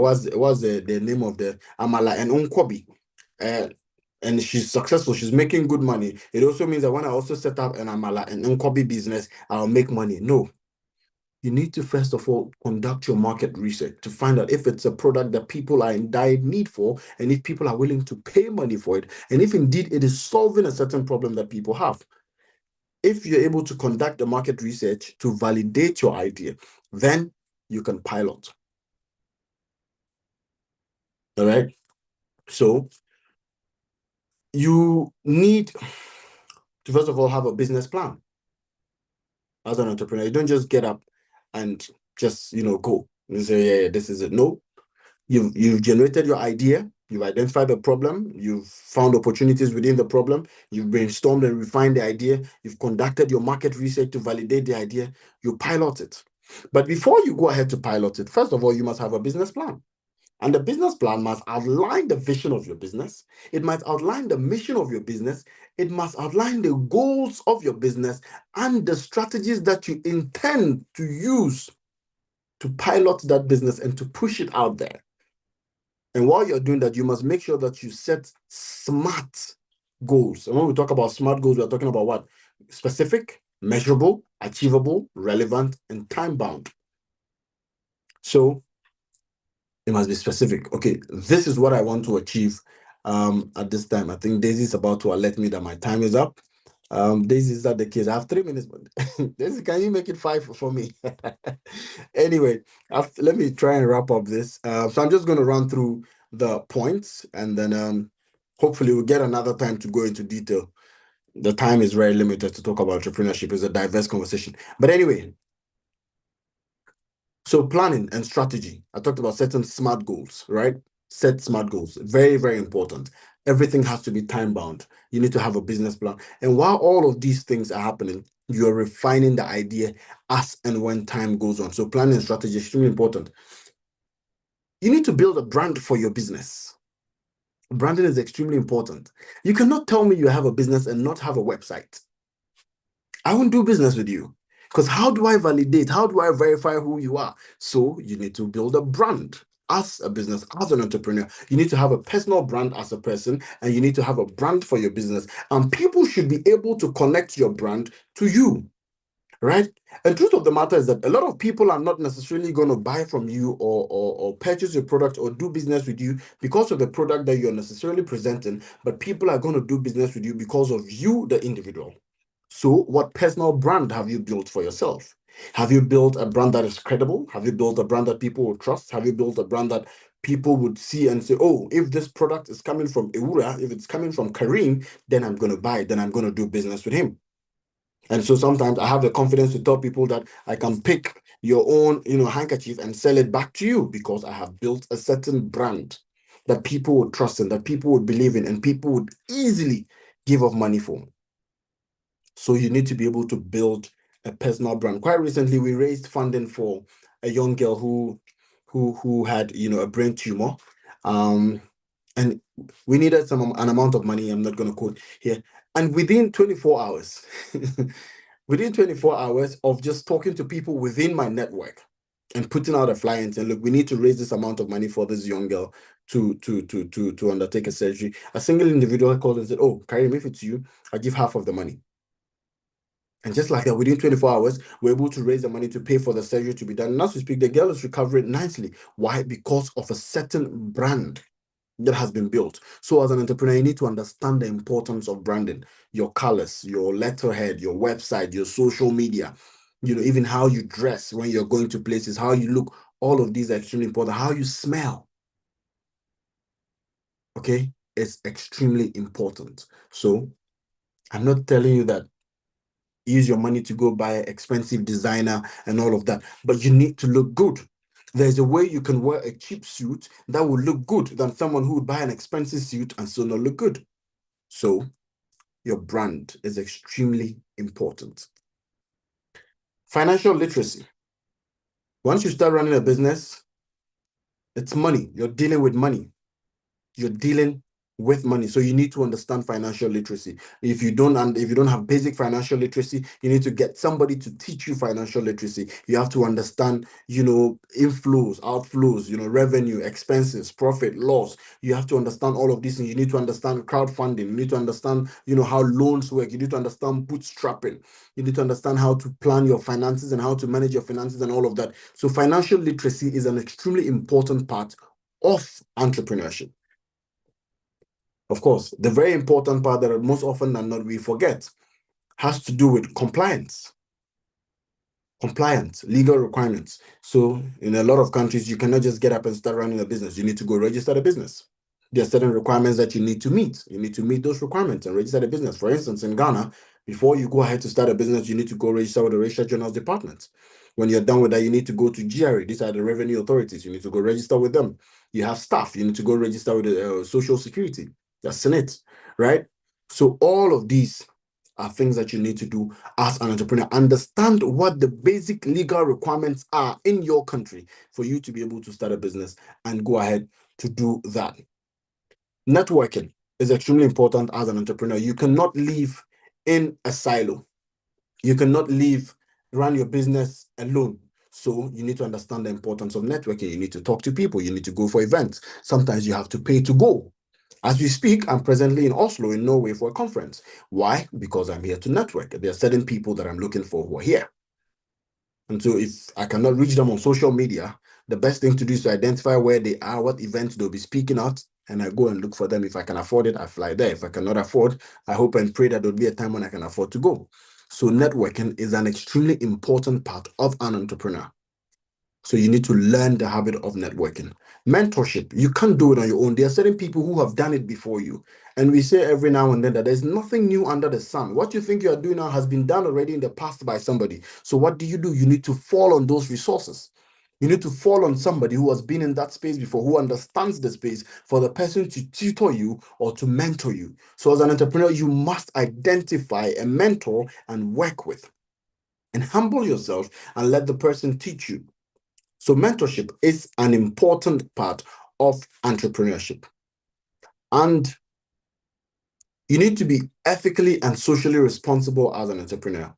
what's the name of the amala and unkwobi, and she's successful, she's making good money, it also means that when I also set up an amala and unkwobi business, I'll make money. No. You need to first of all conduct your market research to find out if it's a product that people are in dire need for, and if people are willing to pay money for it, and if indeed it is solving a certain problem that people have. If you're able to conduct the market research to validate your idea, then you can pilot. All right. So you need to first of all have a business plan. As an entrepreneur, you don't just get up and just go and say, yeah, this is it. No, you've generated your idea, You've identified the problem, you've found opportunities within the problem, you've brainstormed and refined the idea, you've conducted your market research to validate the idea, you pilot it. But before you go ahead to pilot it, first of all, you must have a business plan. And the business plan must outline the vision of your business. It must outline the mission of your business. It must outline the goals of your business and the strategies that you intend to use to pilot that business and to push it out there. And while you're doing that, you must make sure that you set SMART goals. And when we talk about SMART goals, we're talking about what? Specific, measurable, achievable, relevant, and time-bound. So it must be specific. Okay, this is what I want to achieve at this time. I think Daisy's about to alert me that my time is up. Daisy, is that the case? I have 3 minutes. Daisy, can you make it 5 for me? Anyway, let me try and wrap up this. So I'm just going to run through the points, and then hopefully we'll get another time to go into detail. The time is very limited to talk about entrepreneurship. It's a diverse conversation. But anyway, so planning and strategy. I talked about setting SMART goals, right? Set SMART goals. Very, very important. Everything has to be time-bound. You need to have a business plan. And while all of these things are happening, you're refining the idea as and when time goes on. So planning and strategy is extremely important. You need to build a brand for your business. Branding is extremely important. You cannot tell me you have a business and not have a website. I won't do business with you. Because how do I validate? How do I verify who you are? So you need to build a brand as a business, as an entrepreneur. You need to have a personal brand as a person, and you need to have a brand for your business. And people should be able to connect your brand to you, right? And truth of the matter is that a lot of people are not necessarily going to buy from you or purchase your product or do business with you because of the product that you're necessarily presenting, but people are going to do business with you because of you, the individual. So what personal brand have you built for yourself? Have you built a brand that is credible? Have you built a brand that people will trust? Have you built a brand that people would see and say, oh, if this product is coming from Eura, if it's coming from Kareem, then I'm going to buy it, then I'm going to do business with him. And so sometimes I have the confidence to tell people that I can pick your own, handkerchief and sell it back to you because I have built a certain brand that people would trust in, that people would believe in, and people would easily give up money for. So you need to be able to build a personal brand. Quite recently, we raised funding for a young girl who had a brain tumor, and we needed an amount of money. I'm not going to quote here. And within 24 hours, within 24 hours of just talking to people within my network and putting out a flyer and saying, look, we need to raise this amount of money for this young girl to undertake a surgery. A single individual called and said, oh, Karim, if it's you, I give half of the money. And just like that, within 24 hours, we're able to raise the money to pay for the surgery to be done. And as we speak, the girl is recovering nicely. Why? Because of a certain brand that has been built. So as an entrepreneur, you need to understand the importance of branding. Your colors, your letterhead, your website, your social media, even how you dress when you're going to places, how you look, all of these are extremely important. How you smell, okay, it's extremely important. So I'm not telling you that use your money to go buy expensive designer and all of that, but you need to look good. There's a way you can wear a cheap suit that will look good than someone who would buy an expensive suit and still not look good. So your brand is extremely important. Financial literacy. Once you start running a business, it's money. You're dealing with money. You're dealing with money. So you need to understand financial literacy. If you don't have basic financial literacy, you need to get somebody to teach you financial literacy. You have to understand, inflows, outflows, revenue, expenses, profit, loss. You have to understand all of these things. You need to understand crowdfunding. You need to understand, how loans work. You need to understand bootstrapping. You need to understand how to plan your finances and how to manage your finances and all of that. So financial literacy is an extremely important part of entrepreneurship. Of course, the very important part that most often than not we forget has to do with compliance, legal requirements. So in a lot of countries, you cannot just get up and start running a business. You need to go register the business. There are certain requirements that you need to meet. You need to meet those requirements and register the business. For instance, in Ghana, before you go ahead to start a business, you need to go register with the Register General's Department. When you're done with that, you need to go to GRA. These are the revenue authorities. You need to go register with them. You have staff. You need to go register with the Social Security. That's Senate, right? So all of these are things that you need to do as an entrepreneur. Understand what the basic legal requirements are in your country for you to be able to start a business and go ahead to do that. Networking is extremely important as an entrepreneur. You cannot live in a silo. You cannot run your business alone. So you need to understand the importance of networking. You need to talk to people. You need to go for events. Sometimes you have to pay to go. As we speak, I'm presently in Oslo, in Norway, for a conference. Why? Because I'm here to network. There are certain people that I'm looking for who are here. And so if I cannot reach them on social media, the best thing to do is to identify where they are, what events they'll be speaking at, and I go and look for them. If I can afford it, I fly there. If I cannot afford, I hope and pray that there'll be a time when I can afford to go. So networking is an extremely important part of an entrepreneur. So you need to learn the habit of networking. Mentorship, you can't do it on your own. There are certain people who have done it before you. And we say every now and then that there's nothing new under the sun. What you think you are doing now has been done already in the past by somebody. So what do? You need to fall on those resources. You need to fall on somebody who has been in that space before, who understands the space, for the person to tutor you or to mentor you. So as an entrepreneur, you must identify a mentor and work with, and humble yourself and let the person teach you. So mentorship is an important part of entrepreneurship. And you need to be ethically and socially responsible as an entrepreneur.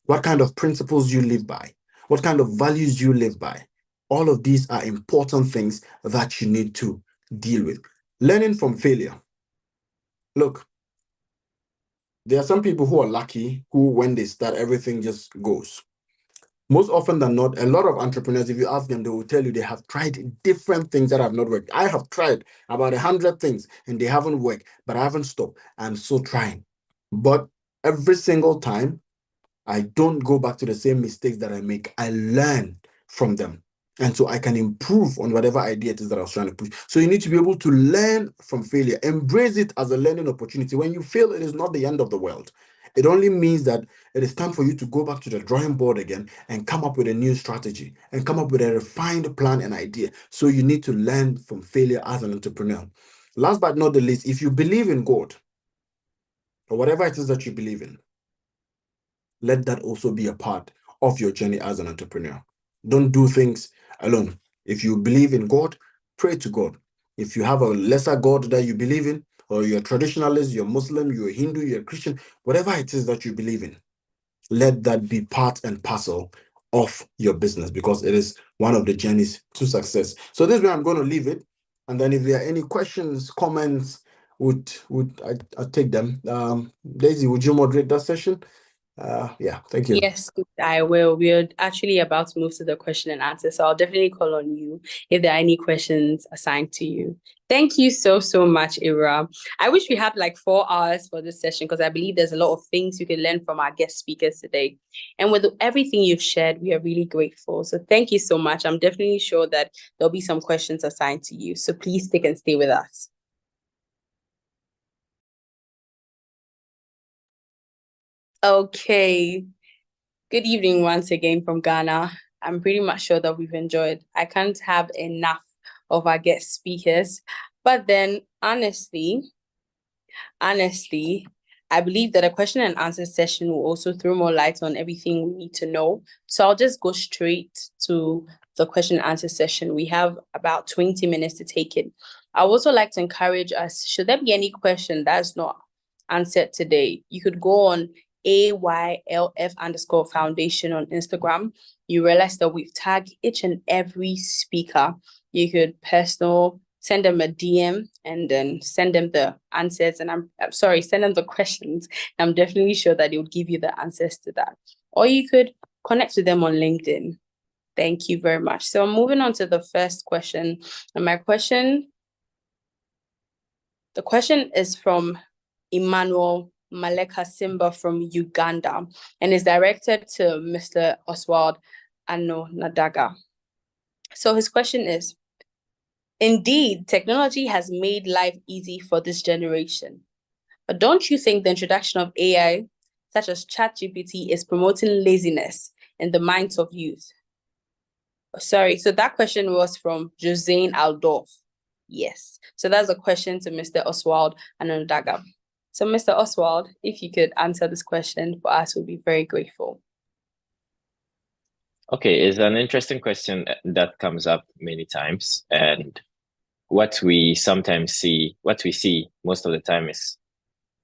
What kind of principles you live by? What kind of values you live by? All of these are important things that you need to deal with. Learning from failure. Look, there are some people who are lucky, who when they start, everything just goes. Most often than not, a lot of entrepreneurs, if you ask them, they will tell you they have tried different things that have not worked. I have tried about 100 things and they haven't worked, but I haven't stopped. I'm still trying. But every single time, I don't go back to the same mistakes that I make. I learn from them. And so I can improve on whatever idea it is that I was trying to push. So you need to be able to learn from failure. Embrace it as a learning opportunity. When you fail, it is not the end of the world. It only means that it is time for you to go back to the drawing board again and come up with a new strategy and come up with a refined plan and idea. So you need to learn from failure as an entrepreneur. Last but not the least, if you believe in God or whatever it is that you believe in, let that also be a part of your journey as an entrepreneur. Don't do things alone. If you believe in God, pray to God. If you have a lesser God that you believe in, or you're a traditionalist, you're Muslim, you're a Hindu, you're a Christian, whatever it is that you believe in, let that be part and parcel of your business, because it is one of the journeys to success. So this is where I'm going to leave it. And then if there are any questions, comments, I take them. Daisy, would you moderate that session? Yeah, thank you. Yes, I will. We're actually about to move to the question and answer. So I'll definitely call on you if there are any questions assigned to you. Thank you so much, Ira. I wish we had like 4 hours for this session, because I believe there's a lot of things you can learn from our guest speakers today. And with everything you've shared, we are really grateful. So thank you so much. I'm definitely sure that there'll be some questions assigned to you. So please stick and stay with us. Okay. Good evening once again from Ghana. I'm pretty much sure that we've enjoyed. I can't have enough of our guest speakers. But then, honestly, I believe that a question and answer session will also throw more light on everything we need to know. So I'll just go straight to the question and answer session. We have about 20 minutes to take it. I would also like to encourage us, should there be any question that's not answered today, you could go on AYLF_foundation on Instagram. You realize that we've tagged each and every speaker. You could send them a DM and then send them the answers. And I'm sorry, send them the questions. I'm definitely sure that they would give you the answers to that. Or you could connect with them on LinkedIn. Thank you very much. So I'm moving on to the first question. And the question is from Emmanuel Maleka Simba from Uganda and is directed to Mr. Oswald Anonadaga. So his question is, indeed, technology has made life easy for this generation. But don't you think the introduction of AI, such as ChatGPT, is promoting laziness in the minds of youth? Sorry, so that question was from Josine Aldorf. Yes, so that's a question to Mr. Oswald Anonadaga. So Mr. Oswald, if you could answer this question for us, we'll be very grateful. Okay, it's an interesting question that comes up many times. And what we sometimes see, what we see most of the time is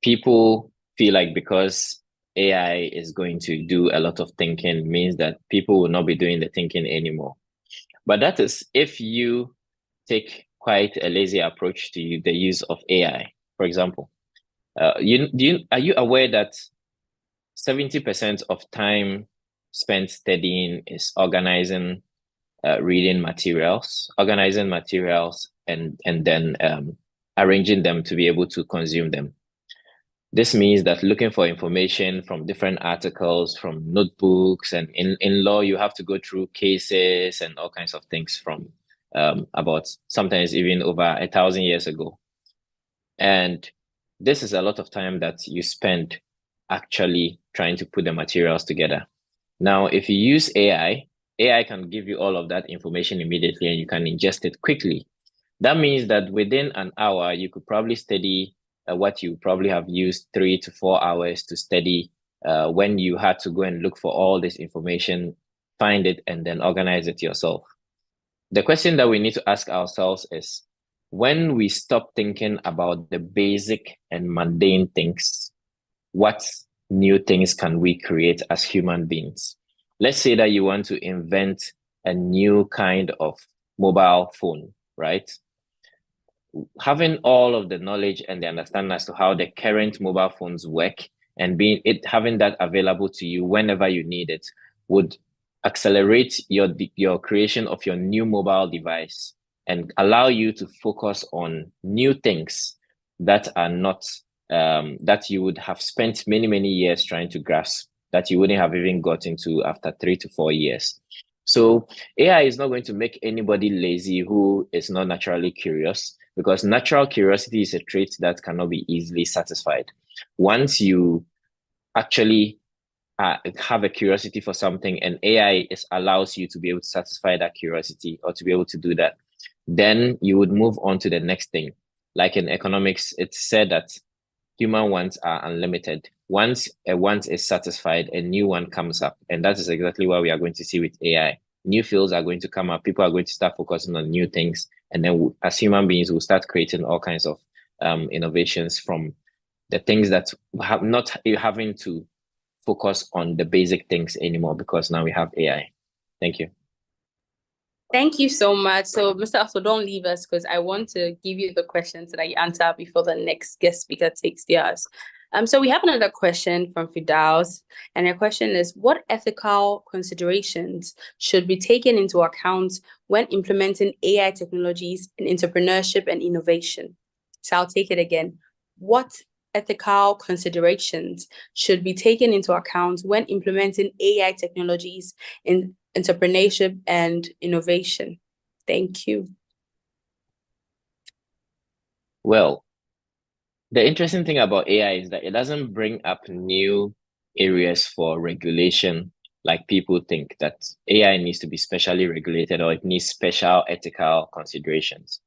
people feel like because AI is going to do a lot of thinking means that people will not be doing the thinking anymore. But that is if you take quite a lazy approach to the use of AI. For example, are you aware that 70% of time spent studying is organizing, reading materials, organizing materials, and then arranging them to be able to consume them? This means that looking for information from different articles, from notebooks, and in law, you have to go through cases and all kinds of things from about sometimes even over 1,000 years ago. And this is a lot of time that you spend actually trying to put the materials together. Now, if you use AI can give you all of that information immediately and you can ingest it quickly. That means that within an hour, you could probably study what you probably have used 3 to 4 hours to study when you had to go and look for all this information, find it, and then organize it yourself. The question that we need to ask ourselves is, when we stop thinking about the basic and mundane things, what new things can we create as human beings? Let's say that you want to invent a new kind of mobile phone, right? Having all of the knowledge and the understanding as to how the current mobile phones work and having that available to you whenever you need it would accelerate your creation of your new mobile device and allow you to focus on new things that are not that you would have spent many years trying to grasp, that you wouldn't have even gotten to after 3 to 4 years. So AI is not going to make anybody lazy who is not naturally curious, because natural curiosity is a trait that cannot be easily satisfied. Once you actually have a curiosity for something and AI allows you to be able to satisfy that curiosity or to be able to do that, then you would move on to the next thing. Like in economics, it's said that human wants are unlimited. Once a want is satisfied, a new one comes up. And that is exactly what we are going to see with AI. New fields are going to come up. People are going to start focusing on new things. And then as human beings, we'll start creating all kinds of innovations from the things that have not having to focus on the basic things anymore, because now we have AI. Thank you. Thank you so much. So, Mr. Oswald, don't leave us, because I want to give you the questions that I answer before the next guest speaker takes theirs. So we have another question from Fidaus, and the question is, what ethical considerations should be taken into account when implementing AI technologies in entrepreneurship and innovation? So I'll take it again. What ethical considerations should be taken into account when implementing AI technologies in entrepreneurship and innovation? Thank you. Well, the interesting thing about AI is that it doesn't bring up new areas for regulation like people think, that AI needs to be specially regulated or it needs special ethical considerations.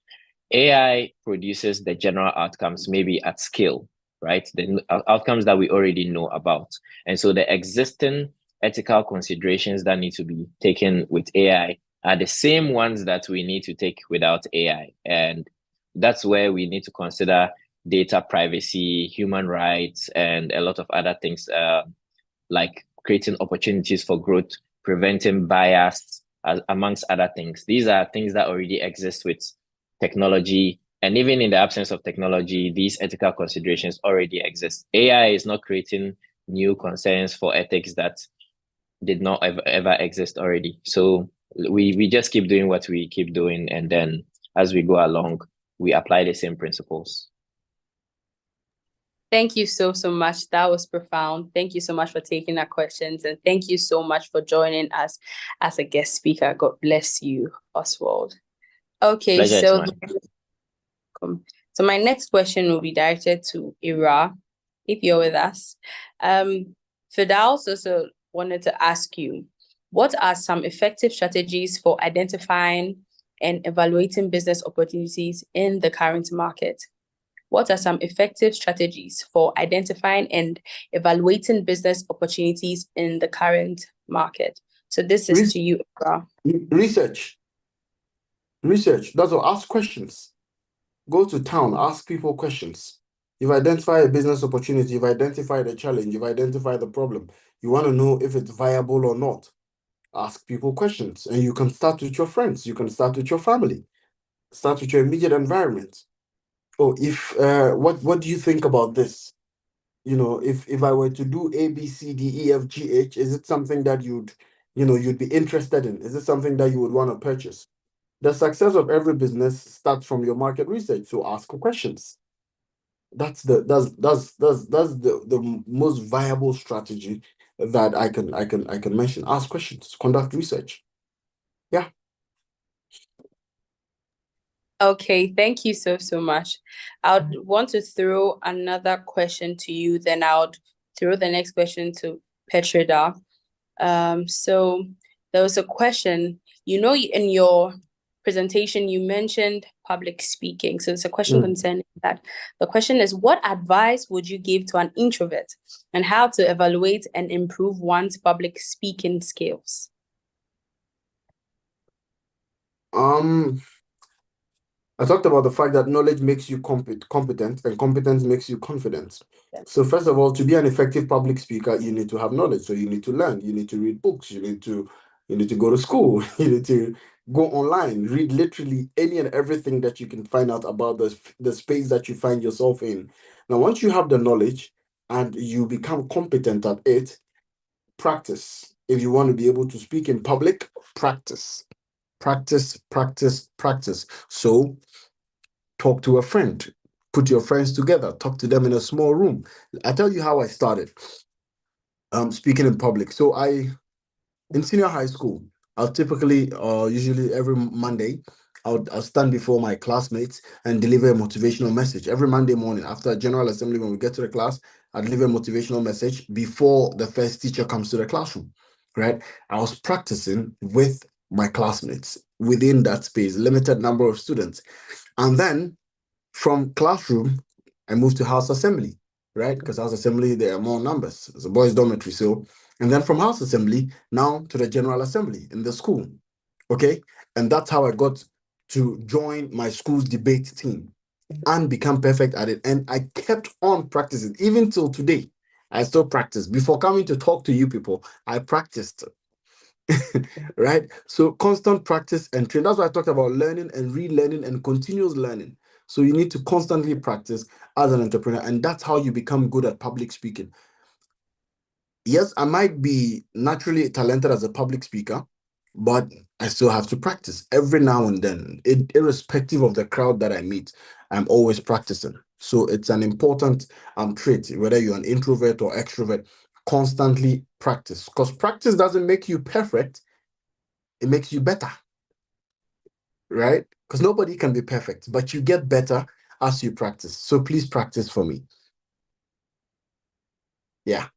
AI produces the general outcomes maybe at scale, right? The outcomes that we already know about. And so the existing ethical considerations that need to be taken with AI are the same ones that we need to take without AI. And that's where we need to consider data privacy, human rights, and a lot of other things, like creating opportunities for growth, preventing bias, amongst other things. These are things that already exist with technology. And even in the absence of technology, these ethical considerations already exist. AI is not creating new concerns for ethics that did not ever exist already. So we just keep doing what we keep doing. And then as we go along, we apply the same principles. Thank you so much. That was profound. Thank you so much for taking our questions. And thank you so much for joining us as a guest speaker. God bless you, Oswald. Okay, Pleasure, so my next question will be directed to Ira, if you're with us. Fidaus also wanted to ask you, what are some effective strategies for identifying and evaluating business opportunities in the current market? What are some effective strategies for identifying and evaluating business opportunities in the current market? So this is to you, Ebra. Research. That's all. Ask questions. Go to town, ask people questions. You've identified a business opportunity, you've identified a challenge, you've identified the problem. You want to know if it's viable or not. Ask people questions. And you can start with your friends, you can start with your family, start with your immediate environment. Oh, if what do you think about this? You know, if I were to do A, B, C, D, E, F, G, H, is it something that you'd be interested in? Is it something that you would want to purchase? The success of every business starts from your market research. So ask questions. That's the most viable strategy that I can mention. Ask questions, conduct research. Yeah. Okay, thank you so much. I would want to throw another question to you, then I would throw the next question to Petrida. So there was a question, in your presentation, you mentioned public speaking. So it's a question concerning that. The question is, what advice would you give to an introvert and how to evaluate and improve one's public speaking skills? I talked about the fact that knowledge makes you competent and competence makes you confident. Yeah. So first of all, to be an effective public speaker, you need to have knowledge. So you need to learn, you need to read books, you need to go to school, you need to go online, read literally any and everything that you can find out about the space that you find yourself in. Now, once you have the knowledge and you become competent at it, practice. If you want to be able to speak in public, practice. So talk to a friend, put your friends together, talk to them in a small room. I tell you how I started speaking in public. So in senior high school, I'll typically usually every Monday I'll stand before my classmates and deliver a motivational message. Every Monday morning after general assembly, when we get to the class, I deliver a motivational message before the first teacher comes to the classroom, right? I was practicing with my classmates within that space, limited number of students. And then from classroom, I moved to house assembly, right? Because house assembly, there are more numbers. It's a boys' dormitory. So, and then from house assembly, now to the general assembly in the school. Okay. And that's how I got to join my school's debate team and become perfect at it. And I kept on practicing even till today. I still practice. Before coming to talk to you people, I practiced. Right? So constant practice and train. That's why I talked about learning and relearning and continuous learning. So you need to constantly practice as an entrepreneur, and that's how you become good at public speaking. Yes, I might be naturally talented as a public speaker, but I still have to practice every now and then. Irrespective of the crowd that I meet, I'm always practicing. So it's an important trait, whether you're an introvert or extrovert, constantly practice. Because practice doesn't make you perfect, it makes you better, right? Because nobody can be perfect, but you get better as you practice. So please practice for me. Yeah.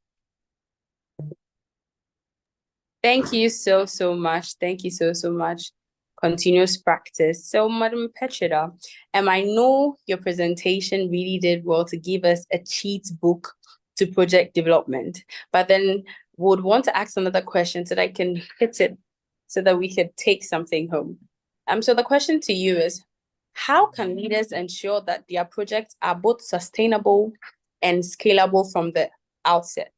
Thank you so much. Thank you so much. Continuous practice. So, Madam Petrida, I know your presentation really did well to give us a cheat book to project development, but then would want to ask another question so that I can hit it so that we could take something home. So the question to you is, how can leaders ensure that their projects are both sustainable and scalable from the outset?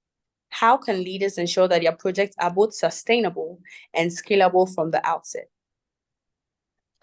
How can leaders ensure that their projects are both sustainable and scalable from the outset?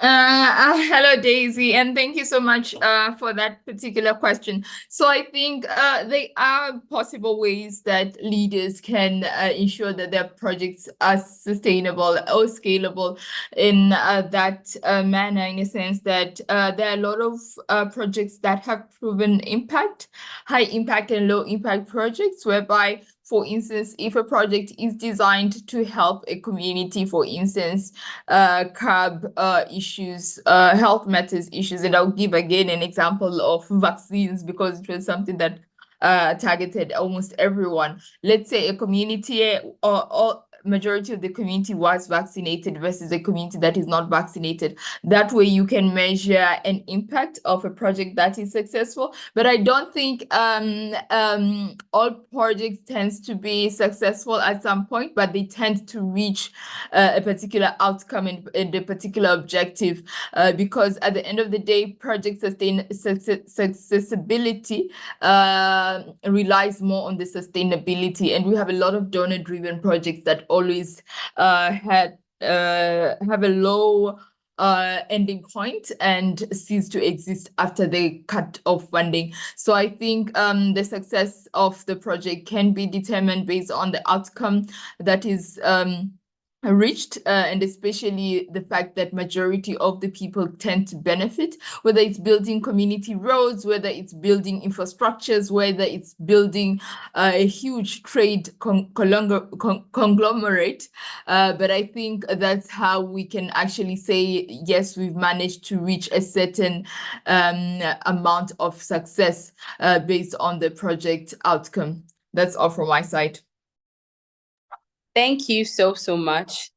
Hello, Daisy, and thank you so much for that particular question. So I think there are possible ways that leaders can ensure that their projects are sustainable or scalable in that manner, in a sense that there are a lot of projects that have proven impact, high impact and low impact projects, whereby, for instance, if a project is designed to help a community, for instance, curb issues, health matters issues, and I'll give again an example of vaccines because it was something that targeted almost everyone. Let's say a community or majority of the community was vaccinated versus a community that is not vaccinated. That way you can measure an impact of a project that is successful. But I don't think all projects tends to be successful at some point, but they tend to reach a particular outcome and a particular objective, because at the end of the day, project accessibility relies more on the sustainability, and we have a lot of donor-driven projects that always have a low ending point and cease to exist after they cut off funding. So I think the success of the project can be determined based on the outcome that is reached, and especially the fact that majority of the people tend to benefit, whether it's building community roads, whether it's building infrastructures, whether it's building a huge trade conglomerate. But I think that's how we can actually say, yes, we've managed to reach a certain amount of success based on the project outcome. That's all from my side. Thank you so much.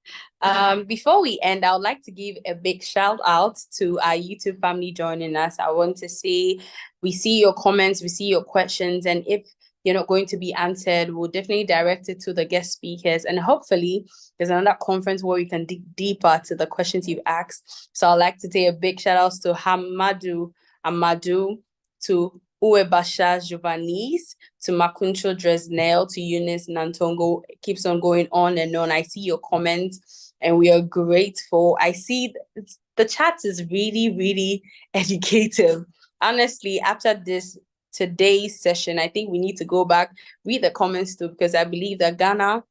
Before we end, I would like to give a big shout out to our YouTube family joining us. I want to say we see your comments, we see your questions, and if you're not going to be answered, we'll definitely direct it to the guest speakers. And hopefully there's another conference where we can dig deeper to the questions you've asked. So I'd like to say a big shout out to Hamadu Amadu, to Uwebasha Giovannis, to Makuncho Dresnel, to Eunice Nantongo. It keeps on going on and on. I see your comments and we are grateful. I see the chat is really, really educative. Honestly, after today's session, I think we need to go back, read the comments too, because I believe that Ghana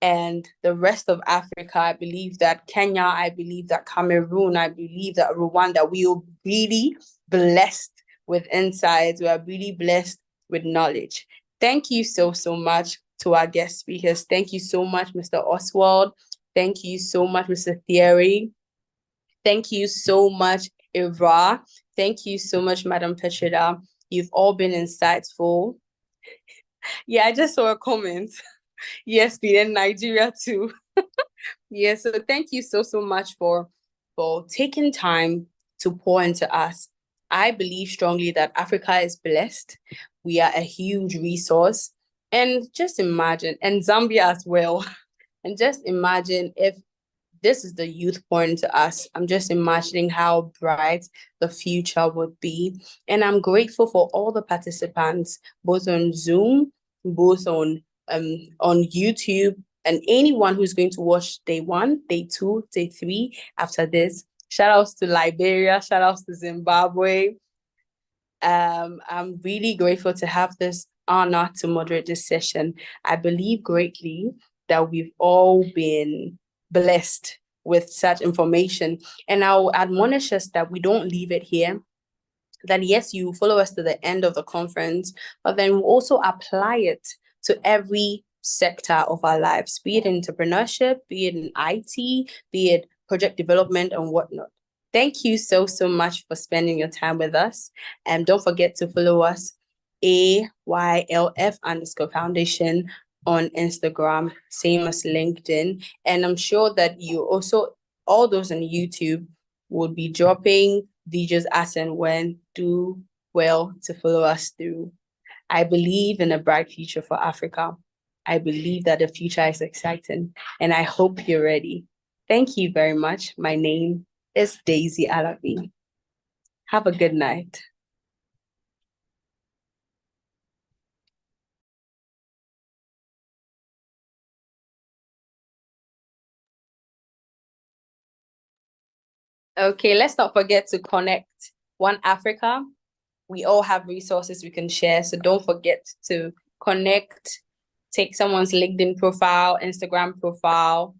and the rest of Africa, I believe that Kenya, I believe that Cameroon, I believe that Rwanda, we are really blessed with insights. We are really blessed with knowledge. Thank you so much to our guest speakers. Thank you so much, Mr. Oswald. Thank you so much, Mr. Thierry. Thank you so much, Ivra. Thank you so much, Madam Petrida. You've all been insightful. Yeah, I just saw a comment. Yes, we in Nigeria too. Yes, so thank you so much for taking time to pour into us. I believe strongly that Africa is blessed. We are a huge resource. And just imagine, and Zambia as well. And just imagine if this is the youth pouring to us. I'm just imagining how bright the future would be. And I'm grateful for all the participants, both on Zoom, both on YouTube, and anyone who's going to watch day 1, day 2, day 3 after this. Shout outs to Liberia, shout outs to Zimbabwe. I'm really grateful to have this honor to moderate this session. I believe greatly that we've all been blessed with such information. And I'll admonish us that we don't leave it here. That yes, you follow us to the end of the conference, but then we'll also apply it to every sector of our lives, be it entrepreneurship, be it in IT, be it project development and whatnot. Thank you so much for spending your time with us. And don't forget to follow us, AYLF_foundation on Instagram, same as LinkedIn. And I'm sure that you also, all those on YouTube, will be dropping videos as and when. Do well to follow us through. I believe in a bright future for Africa. I believe that the future is exciting, and I hope you're ready. Thank you very much. My name is Daisy Alavi. Have a good night. Okay, let's not forget to connect One Africa. We all have resources we can share, so don't forget to connect. Take someone's LinkedIn profile, Instagram profile.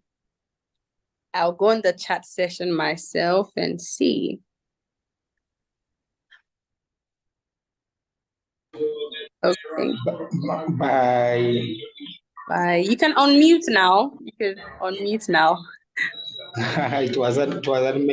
I'll go in the chat session myself and see. Okay. Bye. Bye. You can unmute now. It was amazing.